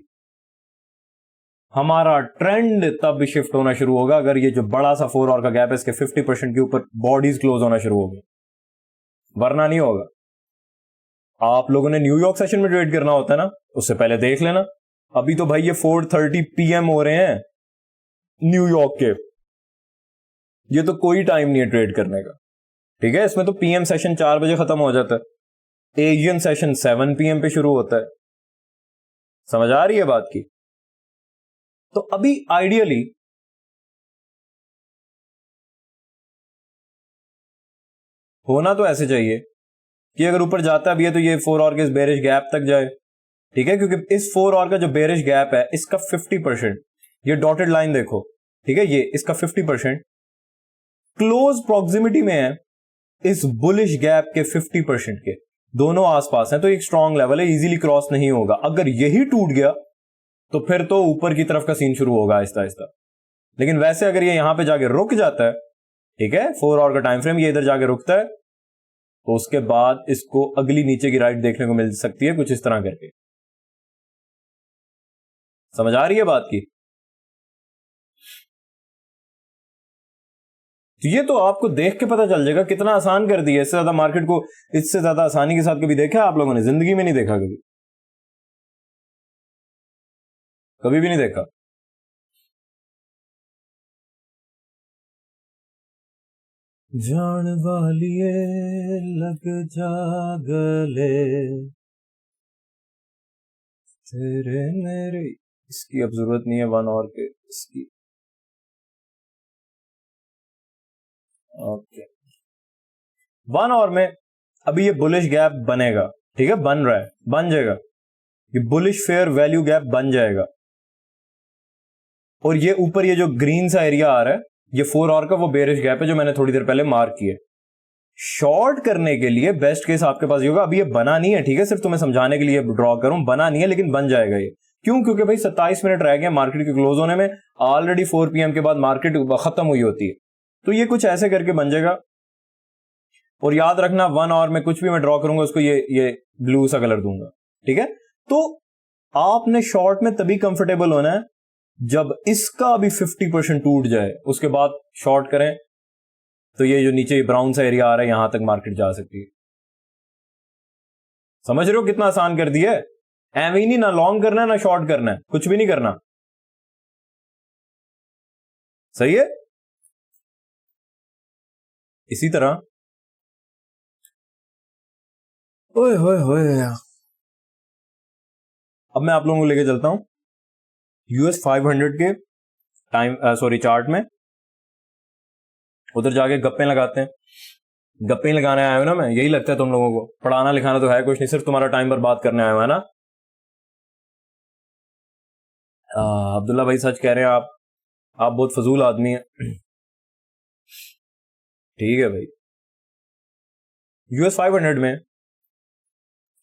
हमारा ट्रेंड तब शिफ्ट होना शुरू होगा अगर ये जो बड़ा सा 4 आवर का गैप है इसके 50% के ऊपर बॉडीज क्लोज होना शुरू होगी, वरना नहीं होगा। आप लोगों ने न्यूयॉर्क सेशन में ट्रेड करना होता है ना, उससे पहले देख लेना। अभी तो भाई ये 4:30 PM हो रहे हैं न्यूयॉर्क के, ये तो कोई टाइम नहीं है ट्रेड करने का, ठीक है। इसमें तो PM सेशन 4 बजे खत्म हो जाता है, एशियन सेशन 7 PM पे शुरू होता है। समझ आ रही है बात की? तो अभी आइडियली होना तो ऐसे चाहिए कि अगर ऊपर जाता भी है तो ये 4 आवर के इस बेरिश गैप तक जाए, ठीक है, क्योंकि इस 4 आवर का जो बेरिश गैप है इसका 50%, ये डॉटेड लाइन देखो, ठीक है, ये इसका 50% क्लोज प्रॉक्सिमिटी में है इस बुलिश गैप के 50% के, दोनों आसपास हैं, तो एक स्ट्रॉन्ग लेवल है, इजीली क्रॉस नहीं होगा। अगर यही टूट गया तो फिर तो ऊपर की तरफ का सीन शुरू होगा आहिस्ता आहिस्ता। लेकिन वैसे अगर ये यहां पे जाके रुक जाता है, ठीक है, 4 आवर का टाइम फ्रेम, ये इधर जाके रुकता है, तो उसके बाद इसको अगली नीचे की राइट देखने को मिल सकती है कुछ इस तरह करके। समझ आ रही है बात की? तो ये तो आपको देख के पता चल जाएगा कितना आसान कर दिया। इससे ज्यादा मार्केट को इससे ज्यादा आसानी के साथ कभी देखा आप लोगों ने? जिंदगी में नहीं देखा, कभी कभी भी नहीं देखा। जान वालिए लग जा गले तेरे मेरे, इसकी अब जरूरत नहीं है 1 आवर के इसकी। ओके, 1 आवर में अभी ये बुलिश गैप बनेगा, ठीक है, बन रहा है, बन जाएगा, ये बुलिश फेयर वैल्यू गैप बन जाएगा। और ये ऊपर ये जो ग्रीन सा एरिया आ रहा है, ये 4 आवर का वो बेरिश गैप है जो मैंने थोड़ी देर पहले मार्क किया। शॉर्ट करने के लिए बेस्ट केस आपके पास ये होगा, अभी ये बना नहीं है, ठीक है, सिर्फ तुम्हें समझाने के लिए ड्रॉ करूं, बना नहीं है लेकिन बन जाएगा ये। क्यों? क्योंकि भाई 27 मिनट रह गए मार्केट के क्लोज होने में, ऑलरेडी 4 PM के बाद मार्केट खत्म हुई होती है, तो ये कुछ ऐसे करके बन जाएगा। और याद रखना 1 आवर में कुछ भी मैं ड्रॉ करूंगा उसको ये ब्लू सा कलर दूंगा, ठीक है। तो आपने शॉर्ट में तभी कंफर्टेबल होना है जब इसका भी 50% टूट जाए, उसके बाद शॉर्ट करें, तो ये जो नीचे ब्राउन सा एरिया आ रहा है यहां तक मार्केट जा सकती है। समझ रहे हो कितना आसान कर दिया है? एम ही नहीं, ना लॉन्ग करना है ना शॉर्ट करना है, कुछ भी नहीं करना। सही है। इसी तरह ओए होए होए, अब मैं आप लोगों को लेके चलता हूं US 500 के टाइम चार्ट में। उधर जाके गप्पे लगाते हैं। गप्पे ही लगाने आया हूं ना मैं, यही लगता है तुम लोगों को? पढ़ाना लिखाना तो है कुछ नहीं, सिर्फ तुम्हारा टाइम बर्बाद करने आया हुआ है ना। अब्दुल्ला भाई सच कह रहे हैं आप बहुत फजूल आदमी हैं। ठीक है भाई, US 500 में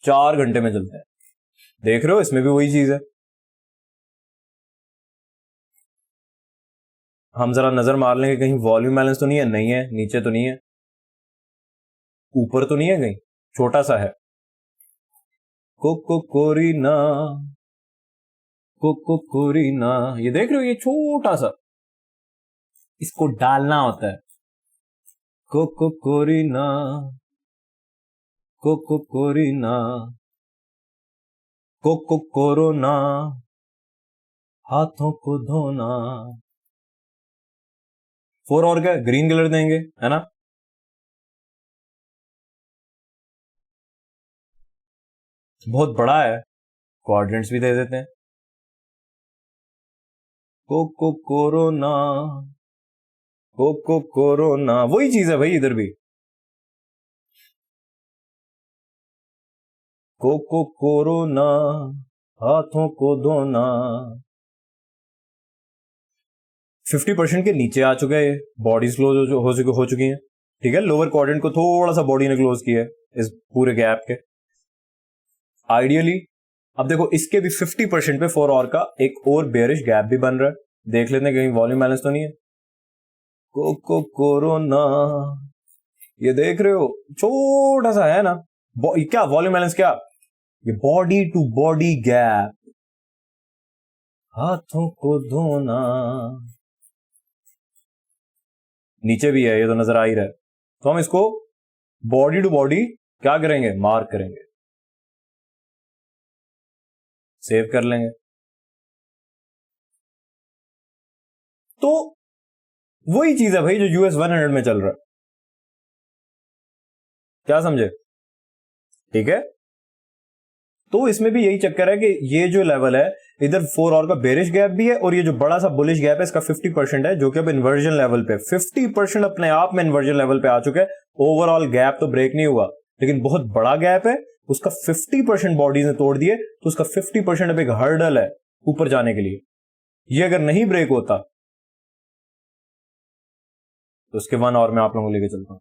4 घंटे में चलते हैं, देख रहे हो, इसमें भी वही चीज है। हम जरा नजर मार लेंगे कहीं वॉल्यूम बैलेंस तो नहीं है, नहीं है, नीचे तो नहीं है, ऊपर तो नहीं है, कहीं छोटा सा है। कोको कोरीना, कोको कोरीना, ये देख रहे हो, ये छोटा सा, इसको डालना होता है। कोको कोरीना, कोको कोरीना, कोको कोरोना, हाथों को धोना। 4 और क्या ग्रीन कलर देंगे, है ना। बहुत बड़ा है, क्वाड्रेंट्स भी दे देते हैं। कोको कोरोना, कोको कोरोना, वही चीज है भाई इधर भी। कोको कोरोना, हाथों को धोना। 50% के नीचे आ चुका है, बॉडीज क्लोज हो चुकी हैं, ठीक है। लोअर क्वाड्रेंट को थोड़ा सा बॉडी ने क्लोज किया है इस पूरे गैप के। आइडियली अब देखो इसके भी 50% पे 4 आवर का एक और बेयरिश गैप भी बन रहा है, देख लेते हैं कहीं वॉल्यूम बैलेंस तो नहीं है। कोको कोरोना, ये देख रहे हो, छोटा सा है ना। क्या वॉल्यूम बैलेंस, क्या ये बॉडी टू बॉडी गैप, हाथों को धोना, नीचे भी है, ये तो नजर आ ही रहा है। तो हम इसको बॉडी टू बॉडी क्या करेंगे, मार्क करेंगे, सेव कर लेंगे। तो वही चीज है भाई जो यूएस 100 में चल रहा है, क्या समझे? ठीक है, तो इसमें भी यही चक्कर है कि ये जो लेवल है, इधर 4 आवर का बेरिश गैप भी है, और ये जो बड़ा सा बुलिश गैप है इसका 50% है, जो कि अब इन्वर्जन लेवल पे 50% अपने आप में इन्वर्जन लेवल पे आ चुका है। ओवरऑल गैप तो ब्रेक नहीं हुआ, लेकिन बहुत बड़ा गैप है, उसका 50% बॉडीज ने तोड़ दिए, तो उसका 50% अब एक हर्डल है ऊपर जाने के लिए। ये अगर नहीं ब्रेक होता तो उसके 1 आवर में आप लोगों को लेके चलता हूं।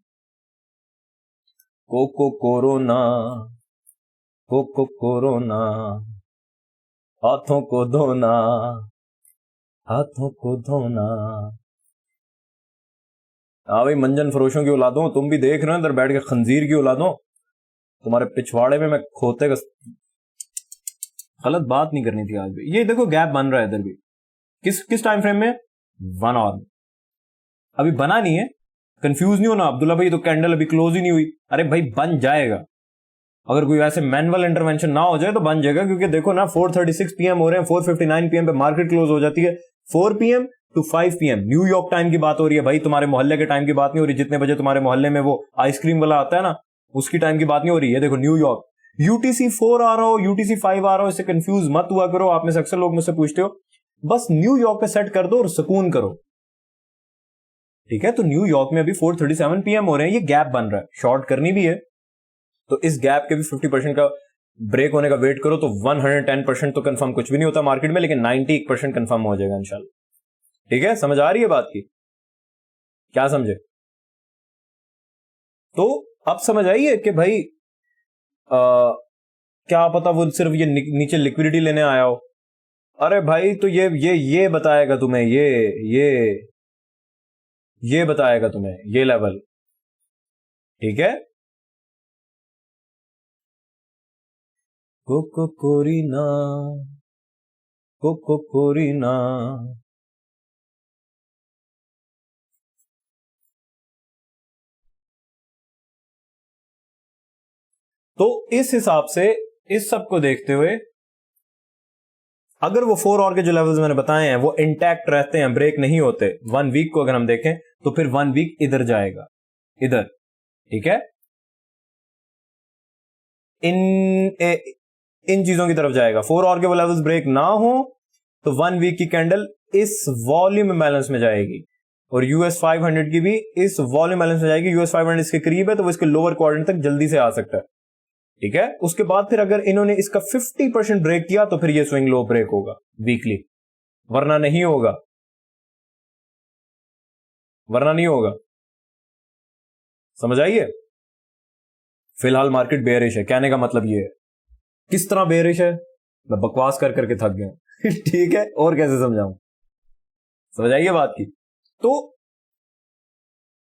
कोरोना, कोरोना, हाथों को धोना, हाथों को धोना। हाँ भाई, मंजन फरोशों की औलादों, तुम भी देख रहे हो इधर बैठ के, खंजीर की औलादों, तुम्हारे पिछवाड़े में मैं खोते का। गलत बात नहीं करनी थी आज भी। ये देखो गैप बन रहा है इधर भी, किस किस टाइम फ्रेम में, 1 आवर में। अभी बना नहीं है, कंफ्यूज नहीं होना अब्दुल्ला भाई, तो कैंडल अभी क्लोज ही नहीं हुई। अरे भाई बन जाएगा, अगर कोई ऐसे मैनुअल इंटरवेंशन ना हो जाए तो बन जाएगा, क्योंकि देखो ना 4:36 PM हो रहे हैं, 4:59 PM पे मार्केट क्लोज हो जाती है। 4 PM to 5 PM New York time की बात हो रही है भाई, तुम्हारे मोहल्ले के टाइम की बात नहीं हो रही। जितने बजे तुम्हारे मोहल्ले में वो आइसक्रीम वाला आता है ना, उसकी टाइम की बात नहीं हो रही है। देखो न्यूयॉर्क, यूटीसी 4 आ रहा हो, यूटीसी 5 आ रहा हो, इससे कंफ्यूज मत हुआ करो। आप में से अक्सर लोग मुझसे पूछते हो, बस न्यूयॉर्क पे सेट कर दो और सुकून करो, ठीक है? तो न्यूयॉर्क में अभी 4:37 PM हो रहे हैं, ये गैप बन रहा है, शॉर्ट करनी भी है, तो इस गैप के भी 50% का ब्रेक होने का वेट करो। तो 110% तो कंफर्म कुछ भी नहीं होता मार्केट में, लेकिन 90% कंफर्म हो जाएगा इंशाल्लाह। ठीक है, समझ आ रही है बात की? क्या समझे? तो अब समझ आई है कि भाई क्या पता वो सिर्फ ये नीचे लिक्विडिटी लेने आया हो। अरे भाई, तो ये बताएगा तुम्हें, ये बताएगा तुम्हें ये लेवल, ठीक है? Corina, Corina. तो इस हिसाब से, इस सब को देखते हुए, अगर वो 4 आवर के जो लेवल्स मैंने बताए हैं वो इंटैक्ट रहते हैं, ब्रेक नहीं होते, 1 वीक को अगर हम देखें तो फिर 1 वीक इधर जाएगा, इधर, ठीक है? इन इन चीजों की तरफ जाएगा। 4 आवर के वो लेवल्स ब्रेक ना हो तो 1 वीक की कैंडल इस वॉल्यूम बैलेंस में जाएगी, और यूएस 500 की भी इस वॉल्यूम बैलेंस में जाएगी। यूएस 500 इसके करीब है, तो वो इसके लोअर क्वाड्रेंट तक जल्दी से आ सकता है, ठीक है? उसके बाद फिर अगर इन्होंने इसका 50% ब्रेक किया तो फिर ये स्विंग लो ब्रेक होगा वीकली, वरना नहीं होगा, वरना नहीं होगा। समझ आइए? फिलहाल मार्केट बेयरिश है, कहने का मतलब ये है। किस तरह बेयरिश है, मैं बकवास कर करके थक गया ठीक है, और कैसे समझाऊं? समझ आइए बात की? तो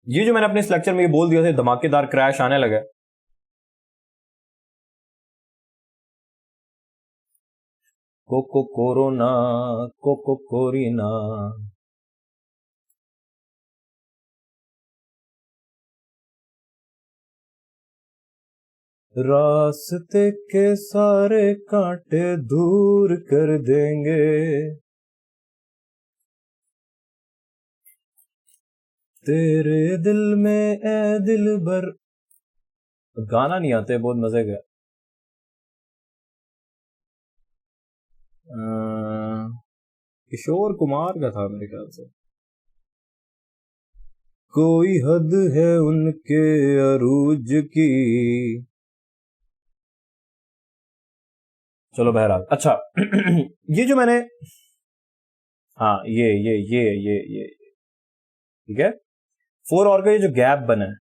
ये जो मैंने अपने इस लेक्चर में ये बोल दिया था, धमाकेदार क्रैश आने लगा, कोरोना, कोरीना। रास्ते के सारे कांटे दूर कर देंगे, तेरे दिल में ए दिल भर। गाना नहीं आते, बहुत मजे का। किशोर कुमार का था मेरे ख्याल से। कोई हद है उनके अरूज की। चलो बहरहाल, अच्छा ये जो मैंने, हाँ ये ठीक है, 4 आवर का ये जो गैप बना है,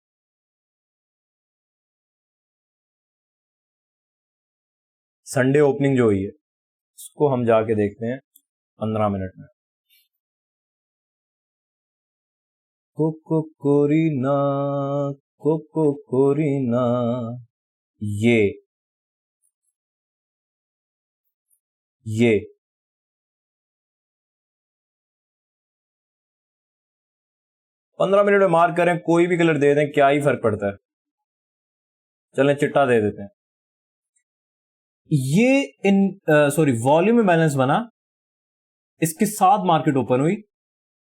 संडे ओपनिंग जो हुई है, उसको हम जाके देखते हैं 15 मिनट में। कोरीना, कोरीना, ये 15 मिनट में मार्क करें, कोई भी कलर दे दें, क्या ही फर्क पड़ता है। चलें चिट्टा दे देते हैं। ये वॉल्यूम इम्बैलेंस बना, इसके साथ मार्केट ओपन हुई।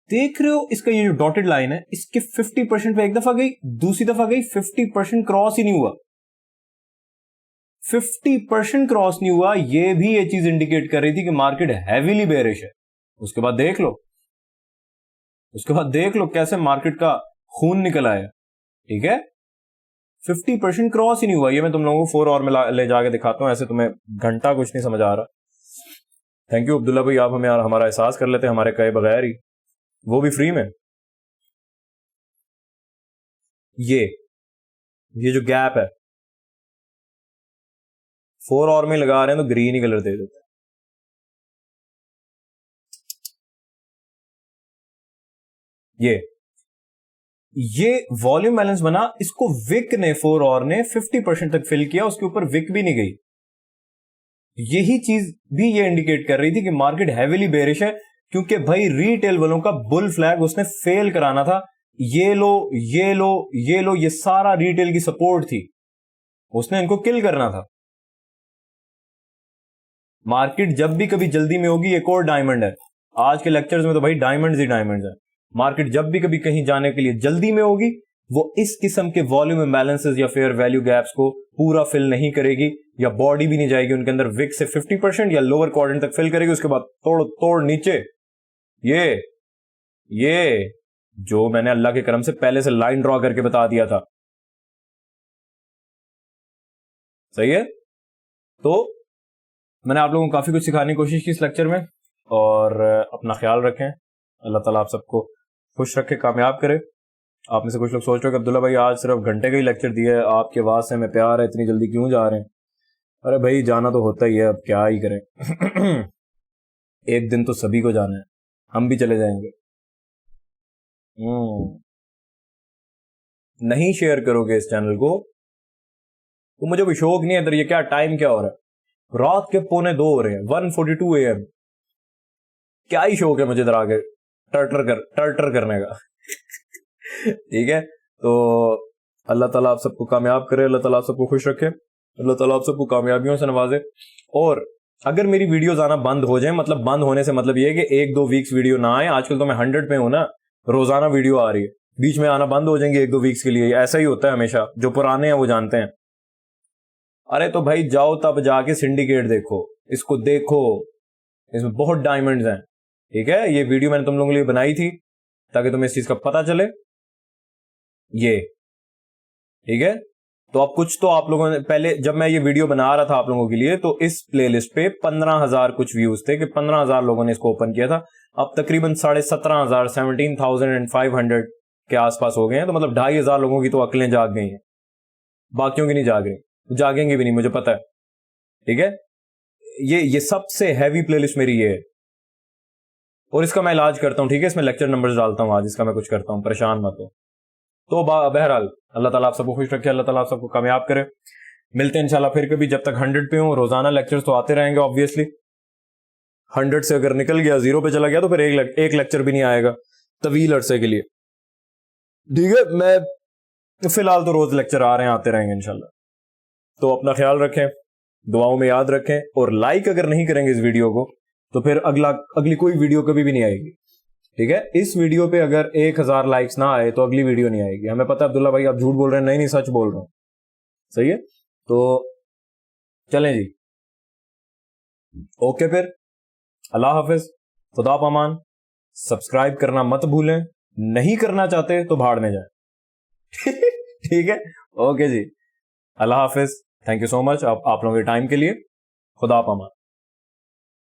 देख रहे हो इसका ये जो डॉटेड लाइन है, इसके 50% पे एक दफा गई, दूसरी दफा गई, 50% क्रॉस ही नहीं हुआ। 50% क्रॉस नहीं हुआ, ये भी ये चीज इंडिकेट कर रही थी कि मार्केट हैवीली बेरिश है। उसके बाद देख लो कैसे मार्केट का खून निकल आया। ठीक है, 50% क्रॉस ही नहीं हुआ। ये मैं तुम लोगों को 4 आवर में ले जाके दिखाता हूं, ऐसे तुम्हें घंटा कुछ नहीं समझ आ रहा। थैंक यू अब्दुल्ला भाई, आप हमें हमारा एहसास कर लेते हैं हमारे कहे बगैर ही, वो भी फ्री में। ये जो गैप है 4 आवर में लगा रहे हैं तो ग्रीन ही कलर दे देते हैं। ये वॉल्यूम बैलेंस बना, इसको विक ने 4 आवर ने 50% तक फिल किया, उसके ऊपर विक भी नहीं गई। यही चीज भी ये इंडिकेट कर रही थी कि मार्केट हैवीली बेरिश है, क्योंकि भाई रिटेल वालों का बुल फ्लैग उसने फेल कराना था। ये लो, ये सारा रिटेल की सपोर्ट थी, उसने इनको किल करना था। मार्केट जब भी कभी जल्दी में होगी, एक और डायमंड है आज के लेक्चर्स में, तो भाई डायमंड्स ही डायमंड्स है। मार्केट जब भी कभी कहीं जाने के लिए जल्दी में होगी, वो इस किस्म के वॉल्यूम इम्बैलेंसेस या फेयर वैल्यू गैप्स को पूरा फिल नहीं करेगी, या बॉडी भी नहीं जाएगी उनके अंदर, विक से 50% या लोअर क्वाड्रेंट तक फिल करेगी, उसके बाद तोड़ नीचे। ये जो मैंने अल्लाह के करम से पहले से लाइन ड्रॉ करके बता दिया था, सही है। तो मैंने आप लोगों को काफी कुछ सिखाने की कोशिश की इस लेक्चर में, और अपना ख्याल रखें। अल्लाह ताला आप सबको खुश रखे, कामयाब करे। आप में से कुछ लोग सोच रहे हो कि अब्दुल्ला भाई आज सिर्फ घंटे का ही लेक्चर दिया है, आपके आवाज से हमें प्यार है, इतनी जल्दी क्यों जा रहे हैं? अरे भाई जाना तो होता ही है, अब क्या ही करें। एक दिन तो सभी को जाना है, हम भी चले जाएंगे। नहीं शेयर करोगे इस चैनल को तो मुझे कोई शौक नहीं है इधर। ये क्या टाइम क्या हो रहा है? रात के 1:45 हो रहे हैं, 1:42 AM। क्या ही शौक है मुझे इधर आके टर्टर करने का। ठीक है, तो अल्लाह ताला आप सबको कामयाब करे, अल्लाह ताला आप सबको खुश रखे, अल्लाह ताला आप सबको कामयाबियों से नवाजे। और अगर मेरी वीडियोस आना बंद हो जाए, मतलब बंद होने से मतलब ये है कि 1-2 वीक्स वीडियो ना आए, आजकल तो मैं 100 पे हूं ना, रोजाना वीडियो आ रही है, बीच में आना बंद हो जाएंगे 1-2 वीक्स के लिए, ऐसा ही होता है हमेशा, जो पुराने हैं वो जानते हैं। अरे तो भाई जाओ तब जाके सिंडिकेट देखो, इसको देखो, इसमें बहुत डायमंड्स हैं। ठीक है, ये वीडियो मैंने तुम लोगों के लिए बनाई थी ताकि तुम्हें इस चीज का पता चले। ये ठीक है, तो अब कुछ तो आप लोगों ने पहले, जब मैं ये वीडियो बना रहा था आप लोगों के लिए, तो इस प्लेलिस्ट पे 15,000 कुछ व्यूज थे, कि 15,000 लोगों ने इसको ओपन किया था। अब तकरीबन 17,500 17,500 के आसपास हो गए हैं, तो मतलब 2,500 लोगों की तो अकलें जाग गई हैं, बाकियों की नहीं जाग रही, जागेंगे भी नहीं, मुझे पता है। ठीक है, ये सबसे हैवी प्लेलिस्ट मेरी ये है, और इसका मैं इलाज करता हूं। ठीक है, इसमें लेक्चर नंबर्स डालता हूं, आज इसका मैं कुछ करता हूं, परेशान मत हो। तो बहरहाल अल्लाह ताला आप सबको खुश रखे, अल्लाह ताला आप सबको कामयाब करे। मिलते हैं इंशाल्लाह फिर कभी, जब तक 100 पे हूं। रोजाना लेक्चर्स तो आते रहेंगे ऑब्वियसली। 100 से अगर निकल गया, 0 पे चला गया, तो फिर एक लेक्चर भी नहीं आएगा तवील अरसे के लिए। ठीक है, मैं फिलहाल तो रोज लेक्चर आ रहे हैं, आते रहेंगे इंशाल्लाह। तो अपना ख्याल रखें, दुआओं में याद रखें, और लाइक अगर नहीं करेंगे इस वीडियो को तो फिर अगली कोई वीडियो कभी भी नहीं आएगी। ठीक है, इस वीडियो पे अगर 1000 लाइक्स ना आए तो अगली वीडियो नहीं आएगी। हमें पता है अब्दुल्ला भाई आप झूठ बोल रहे हैं, नहीं सच बोल रहा हूं, सही है। तो चलें जी, ओके फिर, अल्लाह हाफिज, खुदा पामान। सब्सक्राइब करना मत भूलें, नहीं करना चाहते तो भाड़ में जाए। ठीक है, ओके जी, अल्लाह हाफिज, थैंक यू सो मच आप लोगों के टाइम के लिए, खुदा पामान।